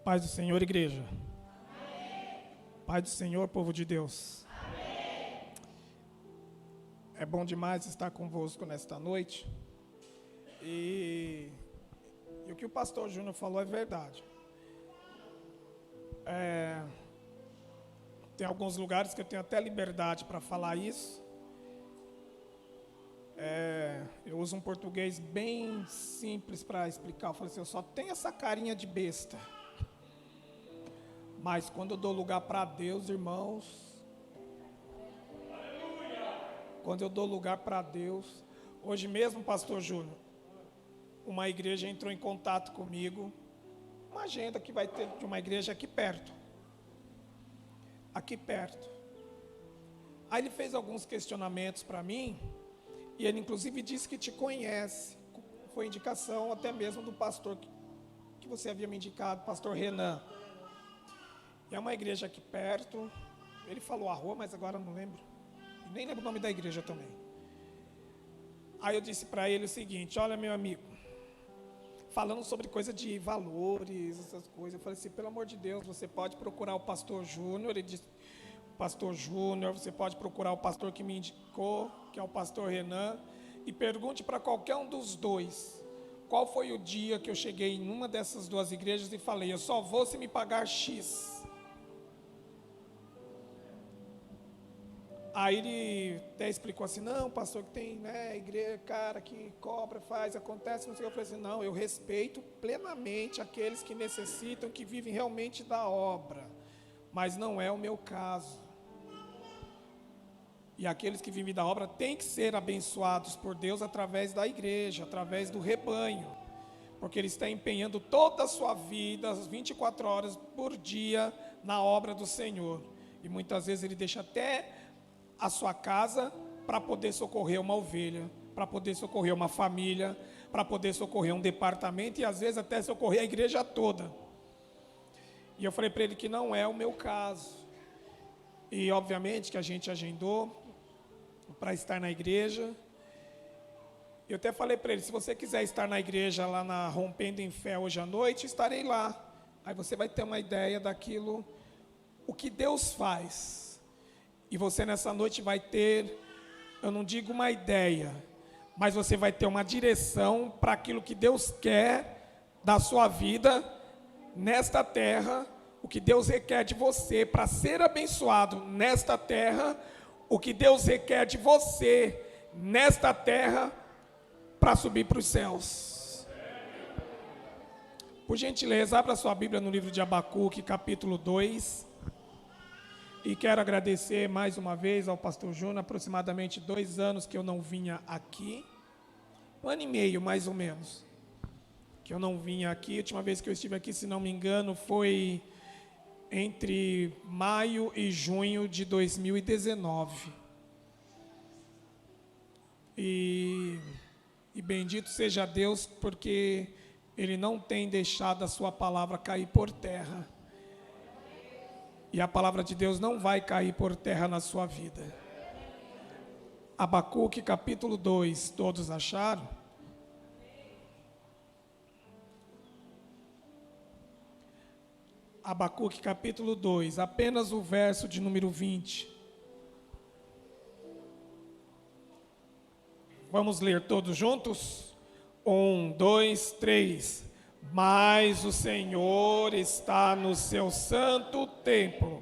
Paz do Senhor, igreja. Amém. Paz do Senhor, povo de Deus. Amém. É bom demais estar convosco nesta noite. E o que o pastor Júnior falou é verdade. Tem alguns lugares que eu tenho até liberdade para falar isso. Eu uso um português bem simples para explicar. Eu falei assim, eu só tenho essa carinha de besta. Mas quando eu dou lugar para Deus, irmãos, quando eu dou lugar para Deus, hoje mesmo, pastor Júnior, uma igreja entrou em contato comigo, uma agenda que vai ter de uma igreja aqui perto. Aí ele fez alguns questionamentos para mim, e ele inclusive disse que te conhece, foi indicação até mesmo do pastor que você havia me indicado, pastor Renan. E é uma igreja aqui perto, ele falou a rua, mas agora não lembro, nem lembro o nome da igreja também. Aí eu disse para ele o seguinte, olha meu amigo, falando sobre coisa de valores, essas coisas, eu falei assim, pelo amor de Deus, você pode procurar o pastor Júnior, ele disse, pastor Júnior, você pode procurar o pastor que me indicou, que é o pastor Renan, e pergunte para qualquer um dos dois, qual foi o dia que eu cheguei em uma dessas duas igrejas e falei, eu só vou se me pagar X. Aí ele até explicou assim, não, pastor, que tem, igreja, cara, que cobra, faz, acontece, não sei o que. Eu falei assim, não, eu respeito plenamente aqueles que necessitam, que vivem realmente da obra, mas não é o meu caso. E aqueles que vivem da obra têm que ser abençoados por Deus através da igreja, através do rebanho, porque ele está empenhando toda a sua vida, as 24 horas por dia, na obra do Senhor. E muitas vezes ele deixa até a sua casa para poder socorrer uma ovelha, para poder socorrer uma família, para poder socorrer um departamento e às vezes até socorrer a igreja toda. E eu falei para ele que não é o meu caso. E obviamente que a gente agendou para estar na igreja. Eu até falei para ele, se você quiser estar na igreja lá na Rompendo em Fé hoje à noite, estarei lá. Aí você vai ter uma ideia daquilo, o que Deus faz. E você nessa noite vai ter, eu não digo uma ideia, mas você vai ter uma direção para aquilo que Deus quer da sua vida nesta terra, o que Deus requer de você para ser abençoado nesta terra, o que Deus requer de você nesta terra para subir para os céus. Por gentileza, abra sua Bíblia no livro de Abacuque, capítulo 2. E quero agradecer mais uma vez ao pastor Júnior, aproximadamente 2 anos que eu não vinha aqui, 1 ano e meio mais ou menos, que eu não vinha aqui. A última vez que eu estive aqui, se não me engano, foi entre maio e junho de 2019. E bendito seja Deus, porque Ele não tem deixado a sua palavra cair por terra. E a palavra de Deus não vai cair por terra na sua vida. Abacuque capítulo 2, todos acharam? Abacuque capítulo 2, apenas o verso de número 20. Vamos ler todos juntos? 1, 2, 3. Mas o Senhor está no seu santo templo,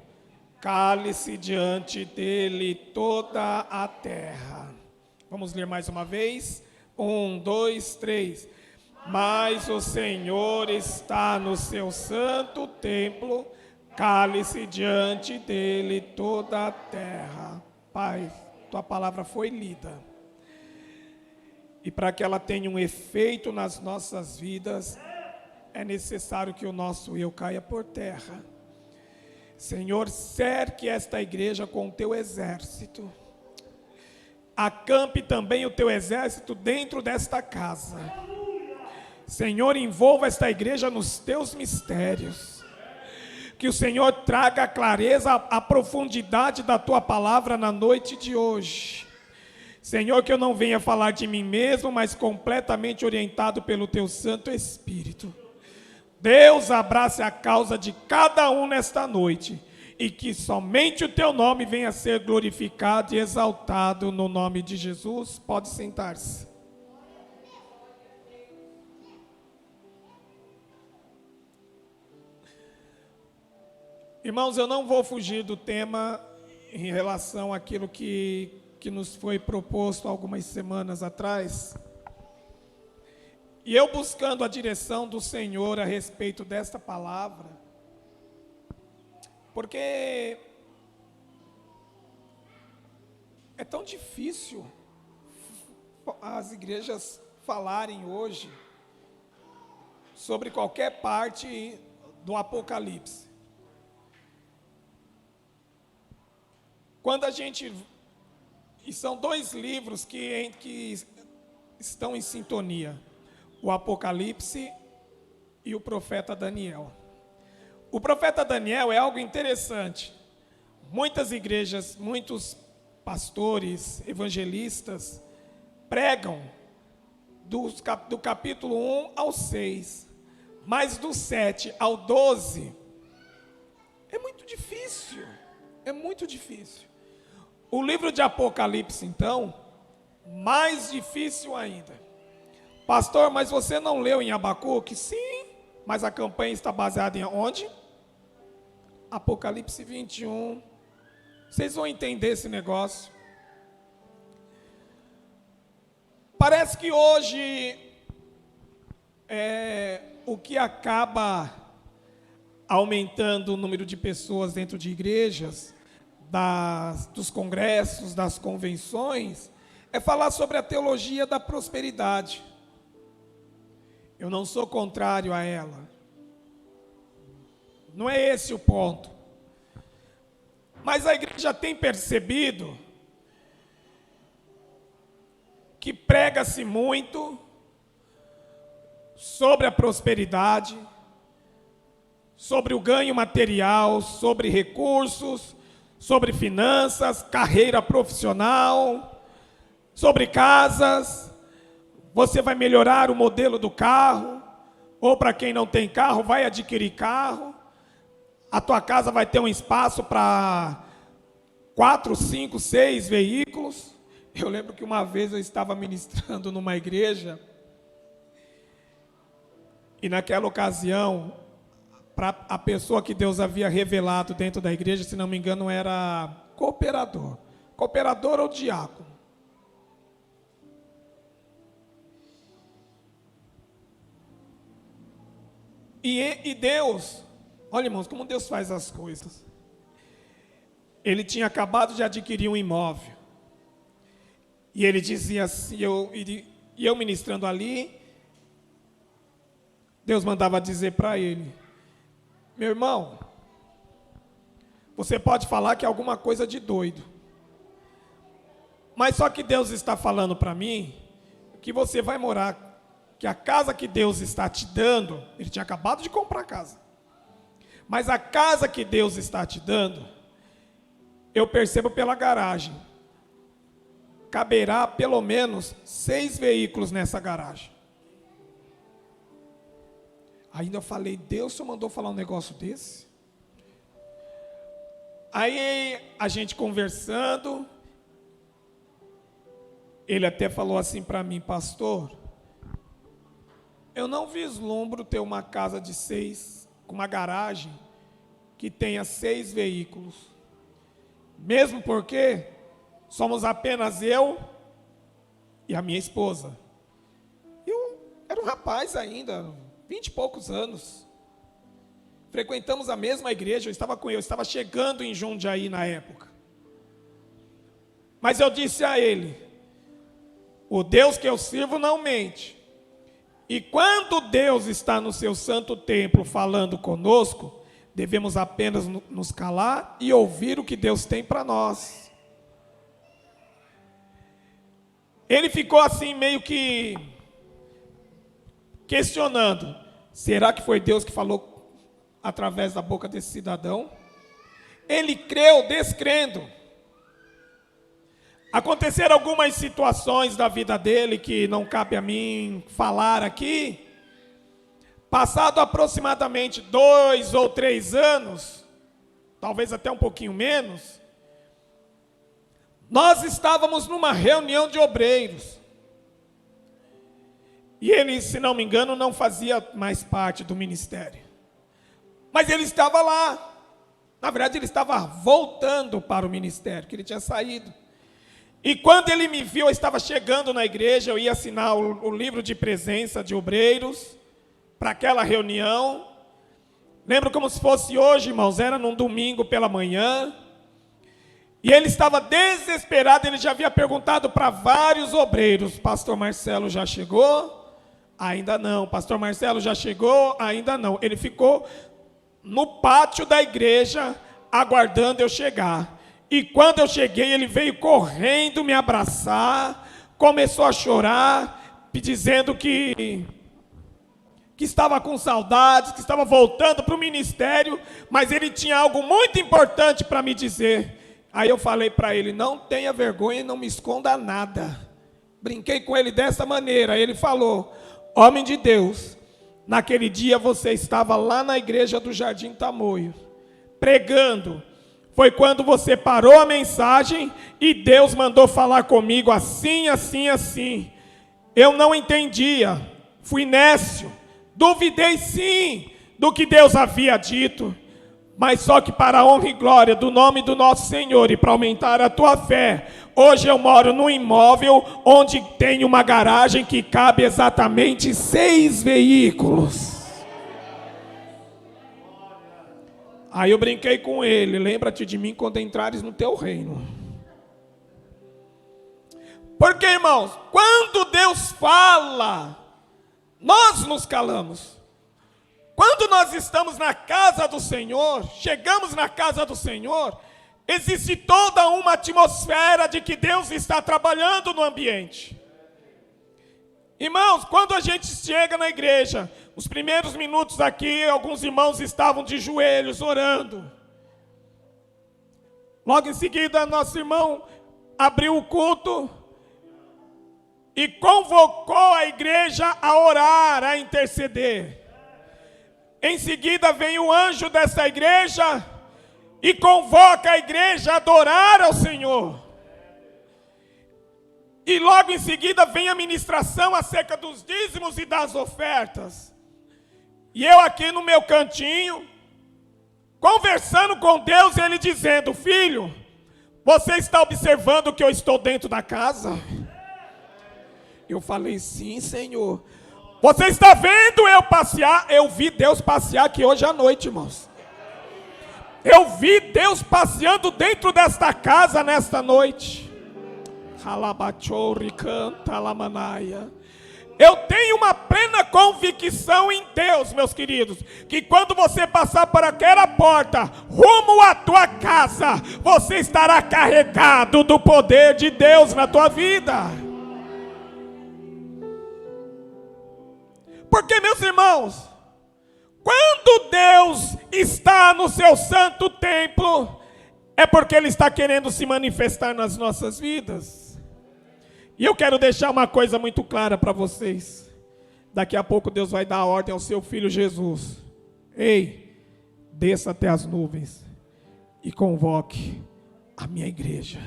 cale-se diante dele toda a terra. Vamos ler mais uma vez? 1, 2, 3. Mas o Senhor está no seu santo templo, cale-se diante dele toda a terra. Pai, tua palavra foi lida. E para que ela tenha um efeito nas nossas vidas, é necessário que o nosso eu caia por terra. Senhor, cerque esta igreja com o teu exército. Acampe também o teu exército dentro desta casa. Senhor, envolva esta igreja nos teus mistérios. Que o Senhor traga a clareza, a profundidade da tua palavra na noite de hoje. Senhor, que eu não venha falar de mim mesmo, mas completamente orientado pelo teu Santo Espírito. Deus abrace a causa de cada um nesta noite e que somente o teu nome venha a ser glorificado e exaltado no nome de Jesus. Pode sentar-se. Irmãos, eu não vou fugir do tema em relação àquilo que nos foi proposto algumas semanas atrás. E eu buscando a direção do Senhor a respeito desta palavra, porque é tão difícil as igrejas falarem hoje sobre qualquer parte do Apocalipse. Quando a gente... E são dois livros que estão em sintonia: o Apocalipse e o profeta Daniel. O profeta Daniel é algo interessante. Muitas igrejas, muitos pastores, evangelistas, pregam do capítulo 1 ao 6, mas do 7 ao 12, é muito difícil, é muito difícil. O livro de Apocalipse, então, mais difícil ainda. Pastor, mas você não leu em Abacuque? Sim, mas a campanha está baseada em onde? Apocalipse 21. Vocês vão entender esse negócio. Parece que hoje o que acaba aumentando o número de pessoas dentro de igrejas, dos congressos, das convenções, é falar sobre a teologia da prosperidade. Eu não sou contrário a ela. Não é esse o ponto. Mas a igreja tem percebido que prega-se muito sobre a prosperidade, sobre o ganho material, sobre recursos, sobre finanças, carreira profissional, sobre casas. Você vai melhorar o modelo do carro, ou para quem não tem carro, vai adquirir carro. A tua casa vai ter um espaço para 4, 5, 6 veículos. Eu lembro que uma vez eu estava ministrando numa igreja, e naquela ocasião, para a pessoa que Deus havia revelado dentro da igreja, se não me engano, era cooperador ou diácono. E Deus, olha, irmãos, como Deus faz as coisas. Ele tinha acabado de adquirir um imóvel. E ele dizia assim, eu ministrando ali, Deus mandava dizer para ele: meu irmão, você pode falar que é alguma coisa de doido, mas só que Deus está falando para mim que você vai morar, que a casa que Deus está te dando, ele tinha acabado de comprar a casa, mas a casa que Deus está te dando, eu percebo pela garagem, caberá pelo menos 6 veículos nessa garagem. Ainda eu falei: Deus só mandou falar um negócio desse? Aí a gente conversando, ele até falou assim para mim: pastor, eu não vislumbro ter uma casa de 6, com uma garagem que tenha 6 veículos. Mesmo porque somos apenas eu e a minha esposa. Eu era um rapaz ainda, 20 e poucos anos. Frequentamos a mesma igreja, eu estava chegando em Jundiaí na época. Mas eu disse a ele: o Deus que eu sirvo não mente. E quando Deus está no seu santo templo falando conosco, devemos apenas nos calar e ouvir o que Deus tem para nós. Ele ficou assim meio que questionando: será que foi Deus que falou através da boca desse cidadão? Ele creu descrendo. Aconteceram algumas situações da vida dele que não cabe a mim falar aqui. Passado aproximadamente 2 ou 3 anos, talvez até um pouquinho menos, nós estávamos numa reunião de obreiros. E ele, se não me engano, não fazia mais parte do ministério. Mas ele estava lá. Na verdade, ele estava voltando para o ministério, que ele tinha saído. E quando ele me viu, eu estava chegando na igreja, eu ia assinar o livro de presença de obreiros para aquela reunião. Lembro como se fosse hoje, irmãos, era num domingo pela manhã. E ele estava desesperado, ele já havia perguntado para vários obreiros: pastor Marcelo já chegou? Ainda não. Pastor Marcelo já chegou? Ainda não. Ele ficou no pátio da igreja, aguardando eu chegar. E quando eu cheguei, ele veio correndo me abraçar, começou a chorar, dizendo que estava com saudades, que estava voltando para o ministério, mas ele tinha algo muito importante para me dizer. Aí eu falei para ele: não tenha vergonha e não me esconda nada. Brinquei com ele dessa maneira. Ele falou: homem de Deus, naquele dia você estava lá na igreja do Jardim Tamoio, pregando. Foi quando você parou a mensagem e Deus mandou falar comigo assim, assim, assim. Eu não entendia, fui nécio, duvidei sim do que Deus havia dito. Mas só que para a honra e glória do nome do nosso Senhor e para aumentar a tua fé, hoje eu moro num imóvel onde tem uma garagem que cabe exatamente 6 veículos. Aí eu brinquei com ele: lembra-te de mim quando entrares no teu reino. Porque, irmãos, quando Deus fala, nós nos calamos. Quando nós estamos na casa do Senhor, chegamos na casa do Senhor, existe toda uma atmosfera de que Deus está trabalhando no ambiente. Irmãos, quando a gente chega na igreja, os primeiros minutos aqui, alguns irmãos estavam de joelhos orando. Logo em seguida, nosso irmão abriu o culto e convocou a igreja a orar, a interceder. Em seguida vem o anjo dessa igreja e convoca a igreja a adorar ao Senhor. E logo em seguida vem a ministração acerca dos dízimos e das ofertas. E eu aqui no meu cantinho, conversando com Deus, ele dizendo: filho, você está observando que eu estou dentro da casa? Eu falei: sim, Senhor. Você está vendo eu passear? Eu vi Deus passear aqui hoje à noite, irmãos. Eu vi Deus passeando dentro desta casa nesta noite. Eu tenho uma plena convicção em Deus, meus queridos, que quando você passar por aquela porta, rumo à tua casa, você estará carregado do poder de Deus na tua vida. Porque, meus irmãos, quando Deus está no seu santo templo, é porque Ele está querendo se manifestar nas nossas vidas. E eu quero deixar uma coisa muito clara para vocês. Daqui a pouco Deus vai dar a ordem ao seu filho Jesus: ei, desça até as nuvens e convoque a minha igreja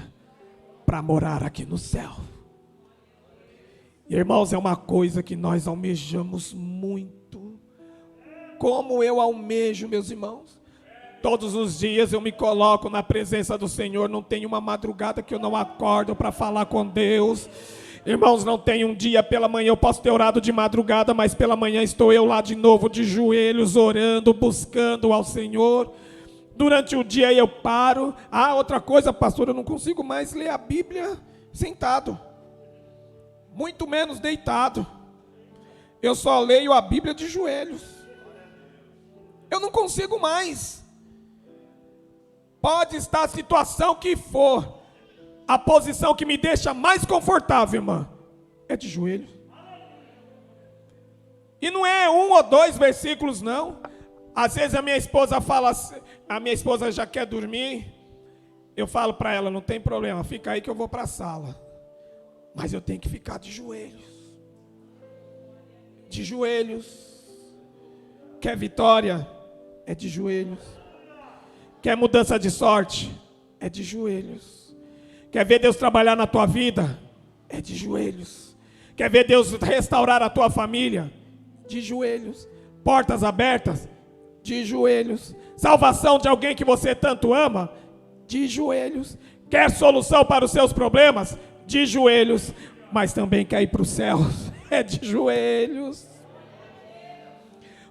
para morar aqui no céu. Irmãos, é uma coisa que nós almejamos muito. Como eu almejo, meus irmãos. Todos os dias eu me coloco na presença do Senhor. Não tem uma madrugada que eu não acordo para falar com Deus. Irmãos, não tem um dia pela manhã, eu posso ter orado de madrugada, mas pela manhã estou eu lá de novo, de joelhos, orando, buscando ao Senhor. Durante o dia eu paro. Outra coisa, pastor, eu não consigo mais ler a Bíblia sentado. Muito menos deitado. Eu só leio a Bíblia de joelhos. Eu não consigo mais. Pode estar a situação que for, a posição que me deixa mais confortável, irmã, é de joelhos. E não é 1 ou 2 versículos, não. Às vezes a minha esposa fala, a minha esposa já quer dormir. Eu falo para ela: não tem problema, fica aí que eu vou para a sala. Mas eu tenho que ficar de joelhos. De joelhos. quer vitória? É de joelhos. Quer mudança de sorte? É de joelhos. Quer ver Deus trabalhar na tua vida? É de joelhos. Quer ver Deus restaurar a tua família? De joelhos. Portas abertas? De joelhos. Salvação de alguém que você tanto ama? De joelhos. Quer solução para os seus problemas? De joelhos. Mas também quer ir para os céus? É de joelhos.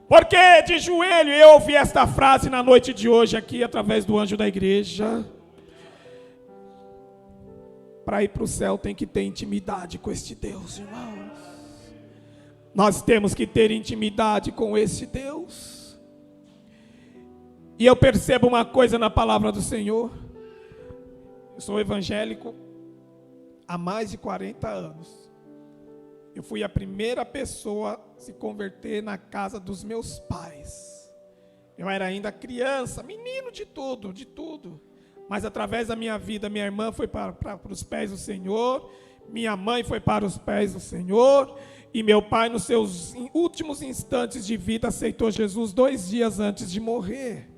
Porque de joelho eu ouvi esta frase na noite de hoje aqui através do anjo da igreja. Para ir para o céu tem que ter intimidade com este Deus, irmãos. Nós temos que ter intimidade com esse Deus. E eu percebo uma coisa na palavra do Senhor. Eu sou evangélico há mais de 40 anos. Eu fui a primeira pessoa a se converter na casa dos meus pais. Eu era ainda criança, menino de tudo, de tudo. Mas através da minha vida, minha irmã foi para os pés do Senhor, minha mãe foi para os pés do Senhor, e meu pai, nos seus últimos instantes de vida, aceitou Jesus 2 dias antes de morrer.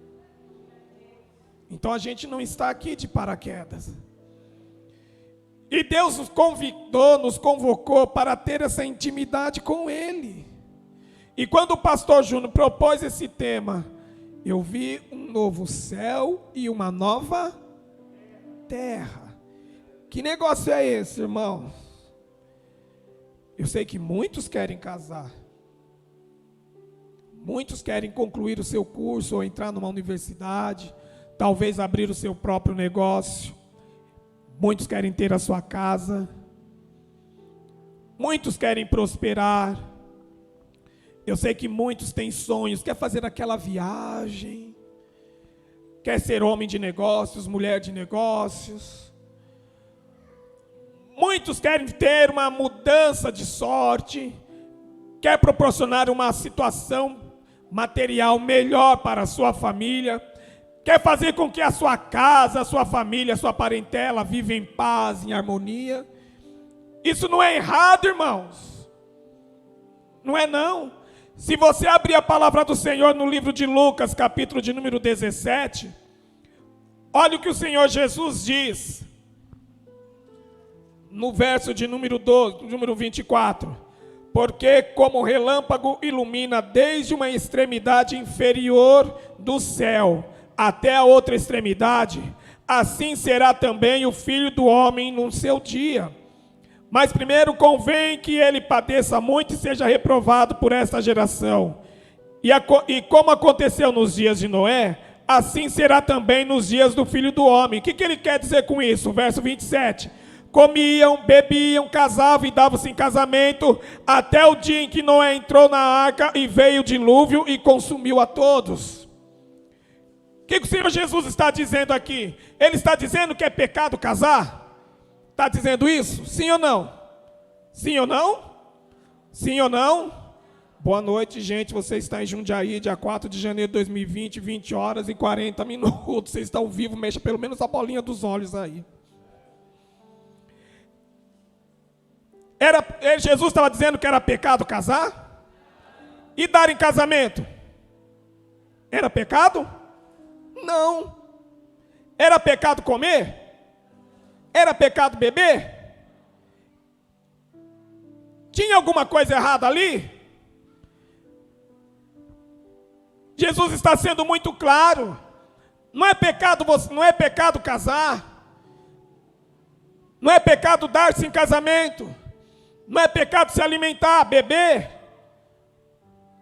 Então a gente não está aqui de paraquedas. E Deus nos convidou, nos convocou para ter essa intimidade com Ele. E quando o pastor Júnior propôs esse tema, eu vi um novo céu e uma nova terra. Que negócio é esse, irmãos? Eu sei que muitos querem casar. Muitos querem concluir o seu curso ou entrar numa universidade. Talvez abrir o seu próprio negócio. Muitos querem ter a sua casa. Muitos querem prosperar. Eu sei que muitos têm sonhos, quer fazer aquela viagem, quer ser homem de negócios, mulher de negócios. Muitos querem ter uma mudança de sorte, quer proporcionar uma situação material melhor para a sua família, quer fazer com que a sua casa, a sua família, a sua parentela viva em paz, em harmonia. Isso não é errado, irmãos. Não é não. Se você abrir a palavra do Senhor no livro de Lucas, capítulo de número 17, olha o que o Senhor Jesus diz, no verso de número 12, número 24. Porque como relâmpago ilumina desde uma extremidade inferior do céu até a outra extremidade, assim será também o Filho do Homem no seu dia. Mas primeiro convém que ele padeça muito e seja reprovado por esta geração. E como aconteceu nos dias de Noé, assim será também nos dias do Filho do Homem. O que ele quer dizer com isso? Verso 27. Comiam, bebiam, casavam e davam-se em casamento, até o dia em que Noé entrou na arca e veio o dilúvio e consumiu a todos. O que o Senhor Jesus está dizendo aqui? Ele está dizendo que é pecado casar? Está dizendo isso? Sim ou não? Sim ou não? Sim ou não? Boa noite, gente. Você está em Jundiaí, dia 4 de janeiro de 2020, 20 horas e 40 minutos. Vocês estão vivos, mexa pelo menos a bolinha dos olhos aí. Jesus estava dizendo que era pecado casar? E dar em casamento? Era pecado? Não. Era pecado comer? Era pecado beber? Tinha alguma coisa errada ali? Jesus está sendo muito claro. Não é pecado casar. Não é pecado dar-se em casamento. Não é pecado se alimentar, beber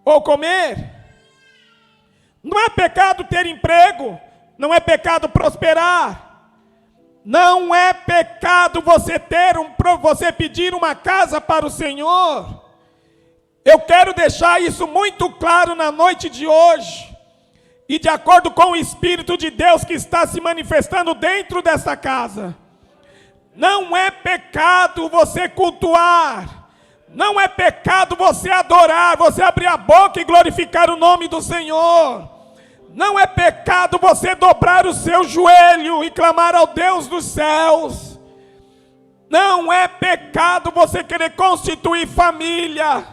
ou comer. Não é pecado ter emprego. Não é pecado prosperar. Não é pecado você pedir uma casa para o Senhor. Eu quero deixar isso muito claro na noite de hoje. E de acordo com o Espírito de Deus que está se manifestando dentro dessa casa. Não é pecado você cultuar. Não é pecado você adorar, você abrir a boca e glorificar o nome do Senhor. Não é pecado você dobrar o seu joelho e clamar ao Deus dos céus. Não é pecado você querer constituir família.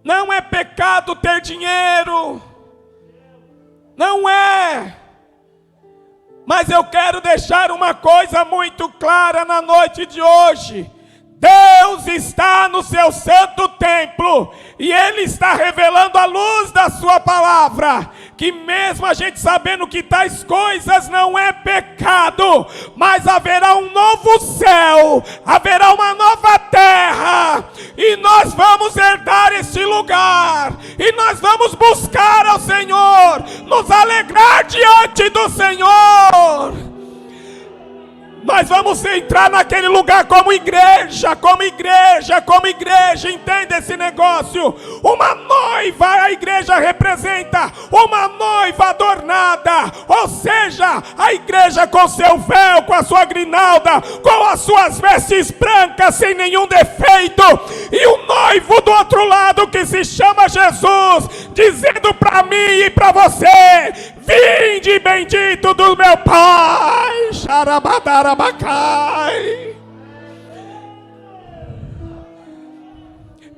Não é pecado ter dinheiro. Não é. Mas eu quero deixar uma coisa muito clara na noite de hoje. Deus está no seu santo templo e Ele está revelando a luz da sua palavra, que mesmo a gente sabendo que tais coisas não é pecado, mas haverá um novo céu, haverá uma nova terra, e nós vamos herdar este lugar, e nós vamos buscar ao Senhor, nos alegrar diante do Senhor. Nós vamos entrar naquele lugar como igreja, entende esse negócio? Uma noiva, a igreja representa uma noiva adornada, ou seja, a igreja com seu véu, com a sua grinalda, com as suas vestes brancas, sem nenhum defeito, e o noivo do outro lado que se chama Jesus, dizendo para mim e para você: vinde bendito do meu Pai. Xarabadarabacai.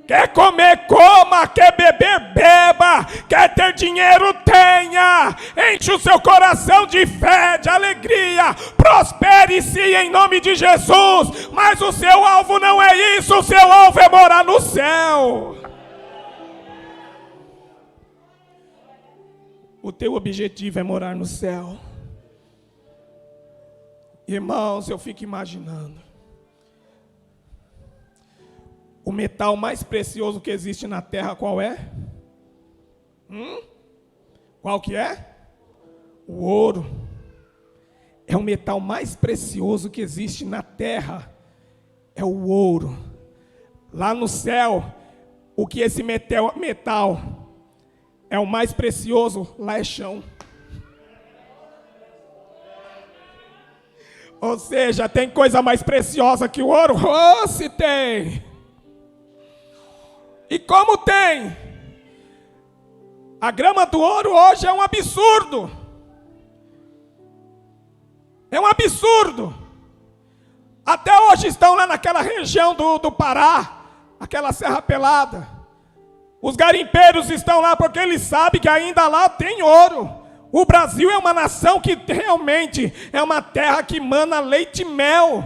Quer comer, coma. Quer beber, beba. Quer ter dinheiro, tenha. Enche o seu coração de fé, de alegria. Prospere-se em nome de Jesus. Mas o seu alvo não é isso. O seu alvo é morar no céu. O teu objetivo é morar no céu. Irmãos, eu fico imaginando. O metal mais precioso que existe na terra, qual é? Qual que é? O ouro. É o metal mais precioso que existe na terra. É o ouro. Lá no céu, o que esse metal é o mais precioso, lá é chão. Ou seja, tem coisa mais preciosa que o ouro? Oh, se tem! E como tem? A grama do ouro hoje é um absurdo. É um absurdo. Até hoje estão lá naquela região do Pará, aquela Serra Pelada. Os garimpeiros estão lá porque eles sabem que ainda lá tem ouro. O Brasil é uma nação que realmente é uma terra que mana leite e mel.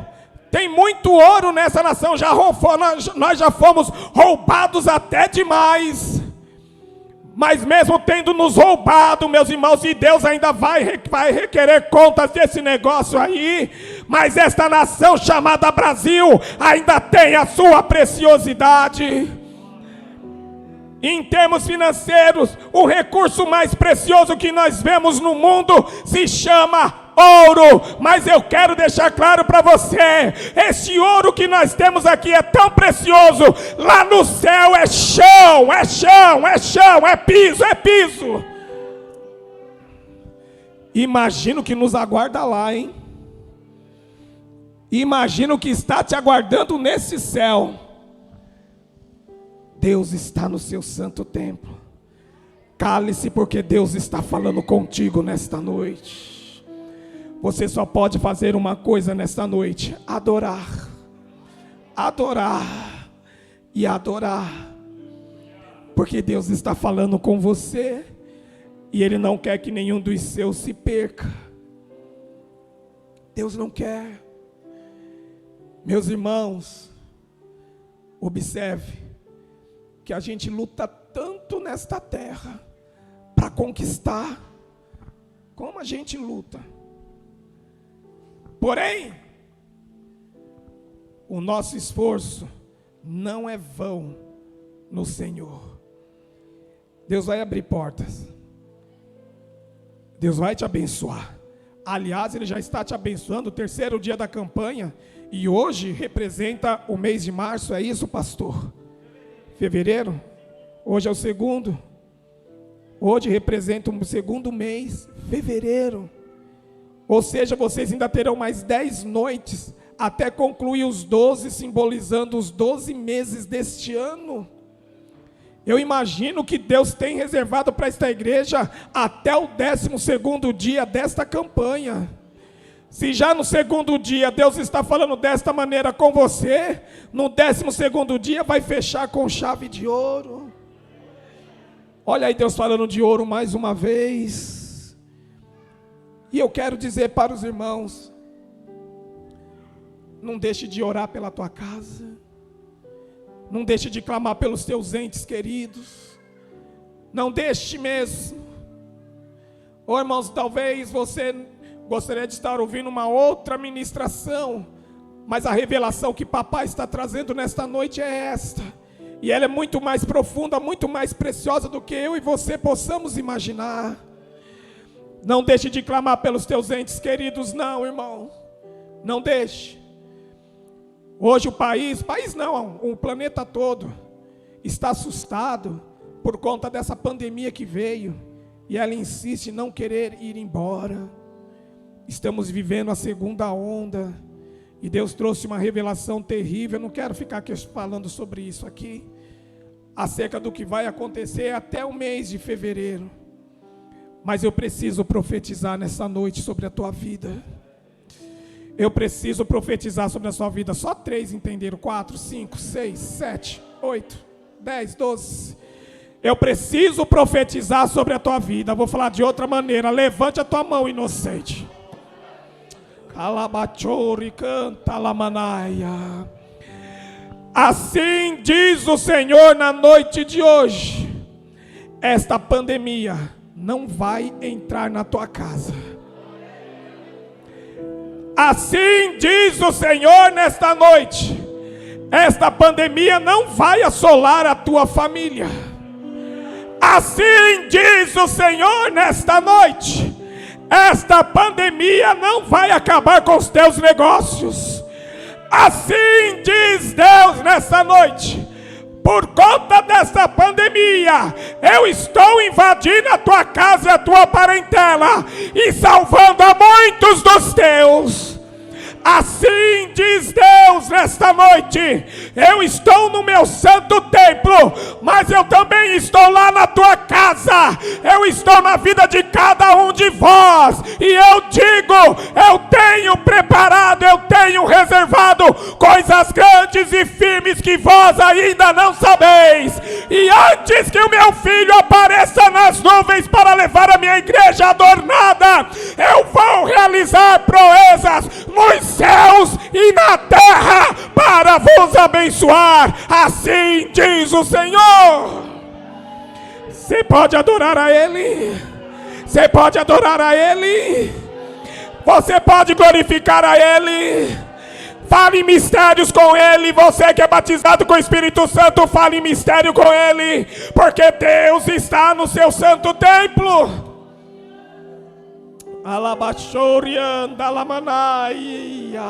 Tem muito ouro nessa nação. Nós já fomos roubados até demais. Mas mesmo tendo nos roubado, meus irmãos, e Deus ainda vai requerer contas desse negócio aí, mas esta nação chamada Brasil ainda tem a sua preciosidade. Em termos financeiros, o recurso mais precioso que nós vemos no mundo se chama ouro. Mas eu quero deixar claro para você, esse ouro que nós temos aqui é tão precioso, lá no céu é chão, é chão, é chão, é piso, é piso. Imagina o que nos aguarda lá, hein? Imagina o que está te aguardando nesse céu. Deus está no seu santo templo. Cale-se, porque Deus está falando contigo nesta noite. Você só pode fazer uma coisa nesta noite: adorar. Adorar e adorar. Porque Deus está falando com você e Ele não quer que nenhum dos seus se perca. Deus não quer. Meus irmãos, observe que a gente luta tanto nesta terra para conquistar, como a gente luta. Porém, o nosso esforço não é vão no Senhor. Deus vai abrir portas. Deus vai te abençoar. Aliás, Ele já está te abençoando, o terceiro dia da campanha, e hoje representa o mês de março, é isso, pastor? Fevereiro, hoje é o segundo, hoje representa o segundo mês, fevereiro, ou seja, vocês ainda terão mais 10 noites, até concluir os 12, simbolizando os 12 meses deste ano. Eu imagino que Deus tem reservado para esta igreja até o 12º dia desta campanha. Se já no segundo dia Deus está falando desta maneira com você, no 12º dia vai fechar com chave de ouro. Olha aí Deus falando de ouro mais uma vez. E eu quero dizer para os irmãos, não deixe de orar pela tua casa. Não deixe de clamar pelos teus entes queridos. Não deixe mesmo. Ô irmãos, talvez você gostaria de estar ouvindo uma outra ministração, mas a revelação que papai está trazendo nesta noite é esta. E ela é muito mais profunda, muito mais preciosa do que eu e você possamos imaginar. Não deixe de clamar pelos teus entes queridos, não, irmão. Não deixe. Hoje o país não, o planeta todo está assustado por conta dessa pandemia que veio. E ela insiste em não querer ir embora. Estamos vivendo a segunda onda. E Deus trouxe uma revelação terrível. Eu não quero ficar falando sobre isso aqui, acerca do que vai acontecer até o mês de fevereiro. Mas eu preciso profetizar nessa noite sobre a tua vida. Eu preciso profetizar sobre a sua vida. Só 3 entenderam. 4, 5, 6, 7, 8, 10, 12. Eu preciso profetizar sobre a tua vida. Vou falar de outra maneira. Levante a tua mão, inocente. Calabachori canta lamanaia. Assim diz o Senhor na noite de hoje: esta pandemia não vai entrar na tua casa. Assim diz o Senhor nesta noite: esta pandemia não vai assolar a tua família. Assim diz o Senhor nesta noite: esta pandemia não vai acabar com os teus negócios. Assim diz Deus nesta noite: por conta desta pandemia, eu estou invadindo a tua casa e a tua parentela e salvando a muitos dos teus. Assim diz Deus nesta noite: eu estou no meu santo templo, mas eu também estou lá na tua casa. Eu estou na vida de cada um de vós. E eu digo, eu tenho preparado, eu tenho reservado coisas grandes e firmes que vós ainda não sabeis. E antes que o meu filho apareça nas nuvens para levar a minha igreja adornada, eu vou realizar proezas nos céus e na terra para vos abençoar. Assim diz o Senhor. Você pode adorar a Ele. Você pode adorar a Ele. Você pode glorificar a Ele. Fale em mistérios com Ele. Você que é batizado com o Espírito Santo, fale em mistério com Ele, porque Deus está no seu santo templo. Alabachorianda lamanaia.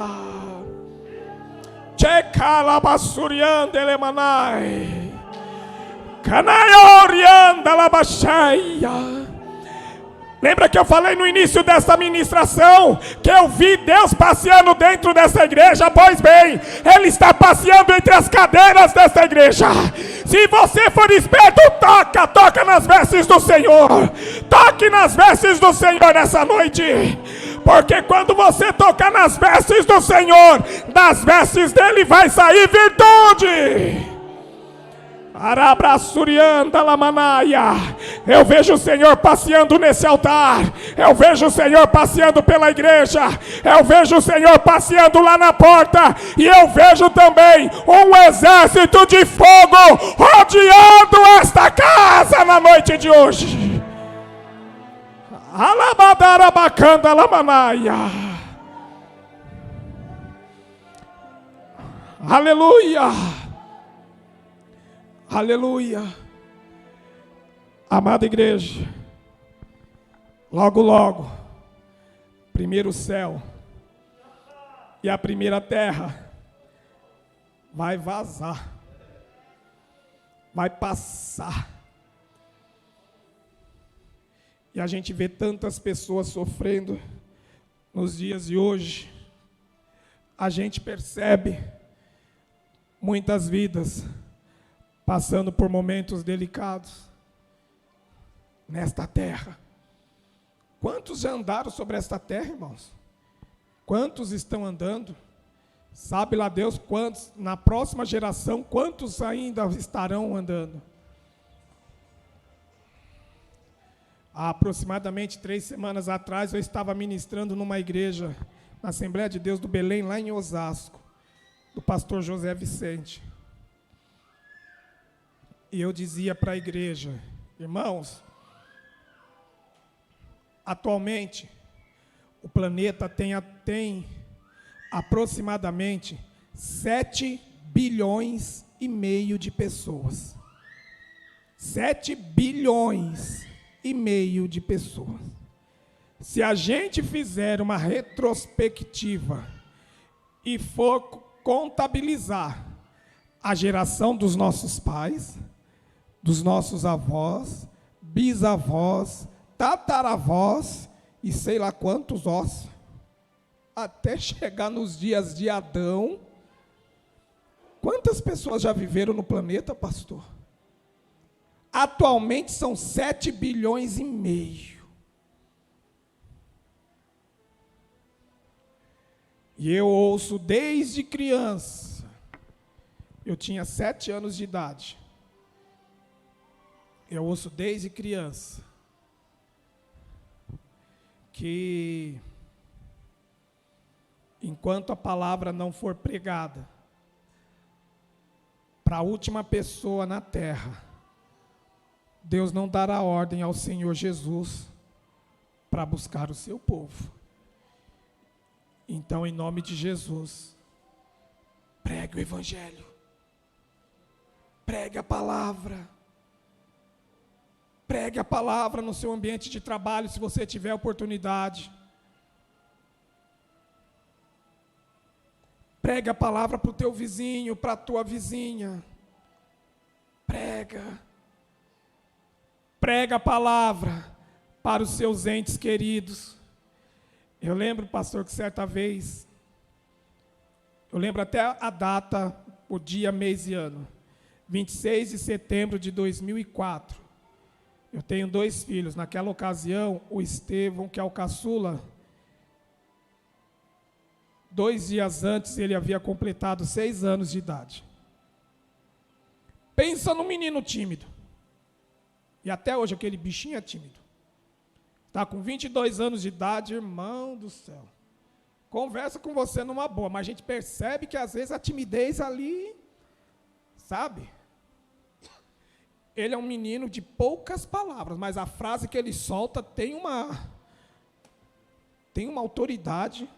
Checalabasurianda lemanai. Canaiorianda labachaia. Lembra que eu falei no início dessa ministração que eu vi Deus passeando dentro dessa igreja? Pois bem, Ele está passeando entre as cadeiras dessa igreja. Se você for esperto, toca nas vestes do Senhor. Toque nas vestes do Senhor nessa noite. Porque quando você tocar nas vestes do Senhor, das vestes dele vai sair virtude. Arabraçurianda lamanaia. Eu vejo o Senhor passeando nesse altar. Eu vejo o Senhor passeando pela igreja. Eu vejo o Senhor passeando lá na porta. E eu vejo também um exército de fogo rodeando esta casa na noite de hoje. Alabadarabacanda lamanaia. Aleluia. Aleluia. Amada igreja, logo logo, primeiro céu e a primeira terra vai vazar, vai passar. E a gente vê tantas pessoas sofrendo nos dias de hoje. A gente percebe muitas vidas passando por momentos delicados nesta terra. Quantos já andaram sobre esta terra, irmãos? Quantos estão andando? Sabe lá Deus quantos, na próxima geração, quantos ainda estarão andando? Há aproximadamente 3 semanas atrás, eu estava ministrando numa igreja, na Assembleia de Deus do Belém, lá em Osasco, do pastor José Vicente. E eu dizia para a igreja: irmãos, atualmente, o planeta tem aproximadamente 7 bilhões e meio de pessoas. 7 bilhões e meio de pessoas. Se a gente fizer uma retrospectiva e for contabilizar a geração dos nossos pais, dos nossos avós, bisavós, tataravós e sei lá quantos ossos, até chegar nos dias de Adão. Quantas pessoas já viveram no planeta, pastor? Atualmente são 7 bilhões e meio. E eu ouço desde criança, eu tinha 7 anos de idade, eu ouço desde criança, que enquanto a palavra não for pregada para a última pessoa na terra, Deus não dará ordem ao Senhor Jesus para buscar o seu povo. Então, em nome de Jesus, pregue o Evangelho, pregue a palavra no seu ambiente de trabalho, se você tiver oportunidade. Pregue a palavra para o teu vizinho, para a tua vizinha. Prega a palavra para os seus entes queridos. Eu lembro, pastor, que certa vez, eu lembro até a data, o dia, mês e ano, 26 de setembro de 2004. Eu tenho 2 filhos. Naquela ocasião, o Estevão, que é o caçula, 2 dias antes, ele havia completado 6 anos de idade. Pensa num menino tímido. E até hoje aquele bichinho é tímido. Está com 22 anos de idade, irmão do céu. Conversa com você numa boa, mas a gente percebe que às vezes a timidez ali, sabe? Ele é um menino de poucas palavras, mas a frase que ele solta tem uma autoridade.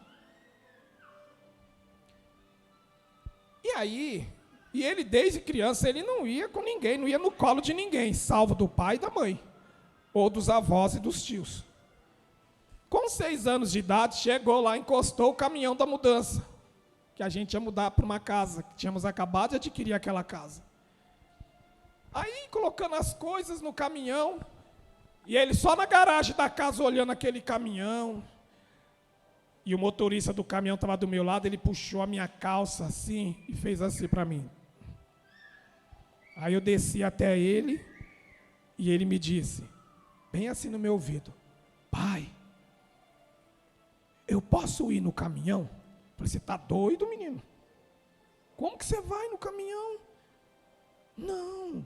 E aí, ele desde criança, ele não ia com ninguém, não ia no colo de ninguém, salvo do pai e da mãe, ou dos avós e dos tios. Com 6 anos de idade, chegou lá, encostou o caminhão da mudança, que a gente ia mudar para uma casa, que tínhamos acabado de adquirir aquela casa. Aí, colocando as coisas no caminhão, e ele só na garagem da casa olhando aquele caminhão, e o motorista do caminhão estava do meu lado, ele puxou a minha calça assim, e fez assim para mim. Aí eu desci até ele, e ele me disse, bem assim no meu ouvido, pai, eu posso ir no caminhão? Eu falei, você está doido, menino? Como que você vai no caminhão? Não.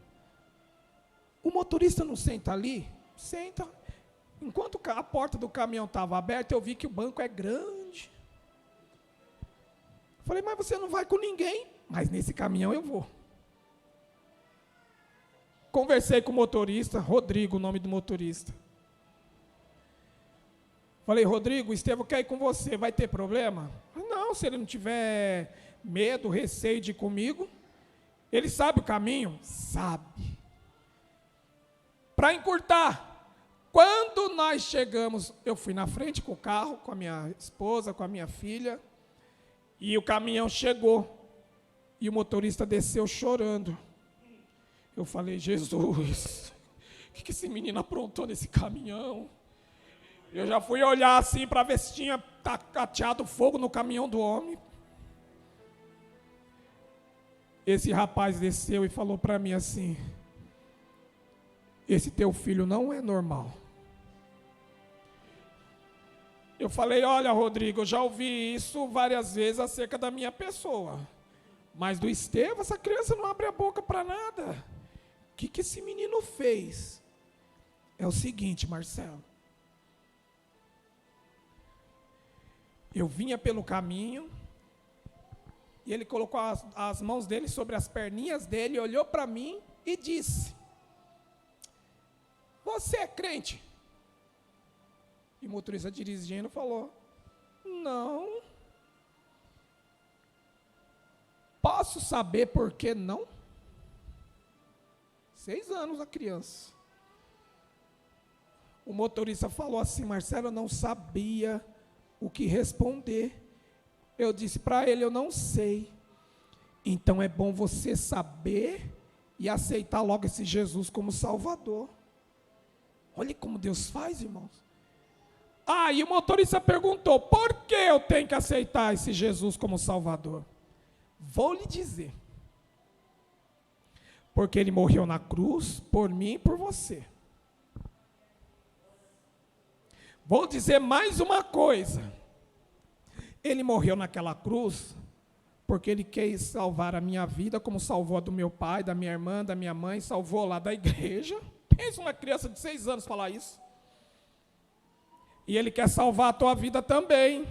O motorista não senta ali? Senta. Enquanto a porta do caminhão estava aberta, eu vi que o banco é grande. Falei, mas você não vai com ninguém? Mas nesse caminhão eu vou. Conversei com o motorista, Rodrigo, o nome do motorista. Falei, Rodrigo, o Estevão quer ir com você, vai ter problema? Não, se ele não tiver medo, receio de ir comigo. Ele sabe o caminho? Sabe. Para encurtar, quando nós chegamos, eu fui na frente com o carro, com a minha esposa, com a minha filha, e o caminhão chegou, e o motorista desceu chorando. Eu falei, Jesus, o que esse menino aprontou nesse caminhão? Eu já fui olhar assim para ver se tinha tateado fogo no caminhão do homem. Esse rapaz desceu e falou para mim assim, esse teu filho não é normal. Eu falei, olha, Rodrigo, eu já ouvi isso várias vezes acerca da minha pessoa, mas do Estevão, essa criança não abre a boca para nada. O que esse menino fez? é o seguinte, Marcelo. Eu vinha pelo caminho, e ele colocou as mãos dele sobre as perninhas dele, olhou para mim e disse: você é crente? E o motorista dirigindo falou: não. Posso saber por que não? 6 anos a criança. O motorista falou assim: Marcelo, eu não sabia o que responder. Eu disse para ele: eu não sei. Então é bom você saber e aceitar logo esse Jesus como Salvador. Olha como Deus faz, irmãos. E o motorista perguntou: por que eu tenho que aceitar esse Jesus como Salvador? Vou lhe dizer. Porque ele morreu na cruz por mim e por você. Vou dizer mais uma coisa. Ele morreu naquela cruz porque ele quis salvar a minha vida, como salvou a do meu pai, da minha irmã, da minha mãe, salvou lá da igreja. Pensa uma criança de 6 anos falar isso. E ele quer salvar a tua vida também.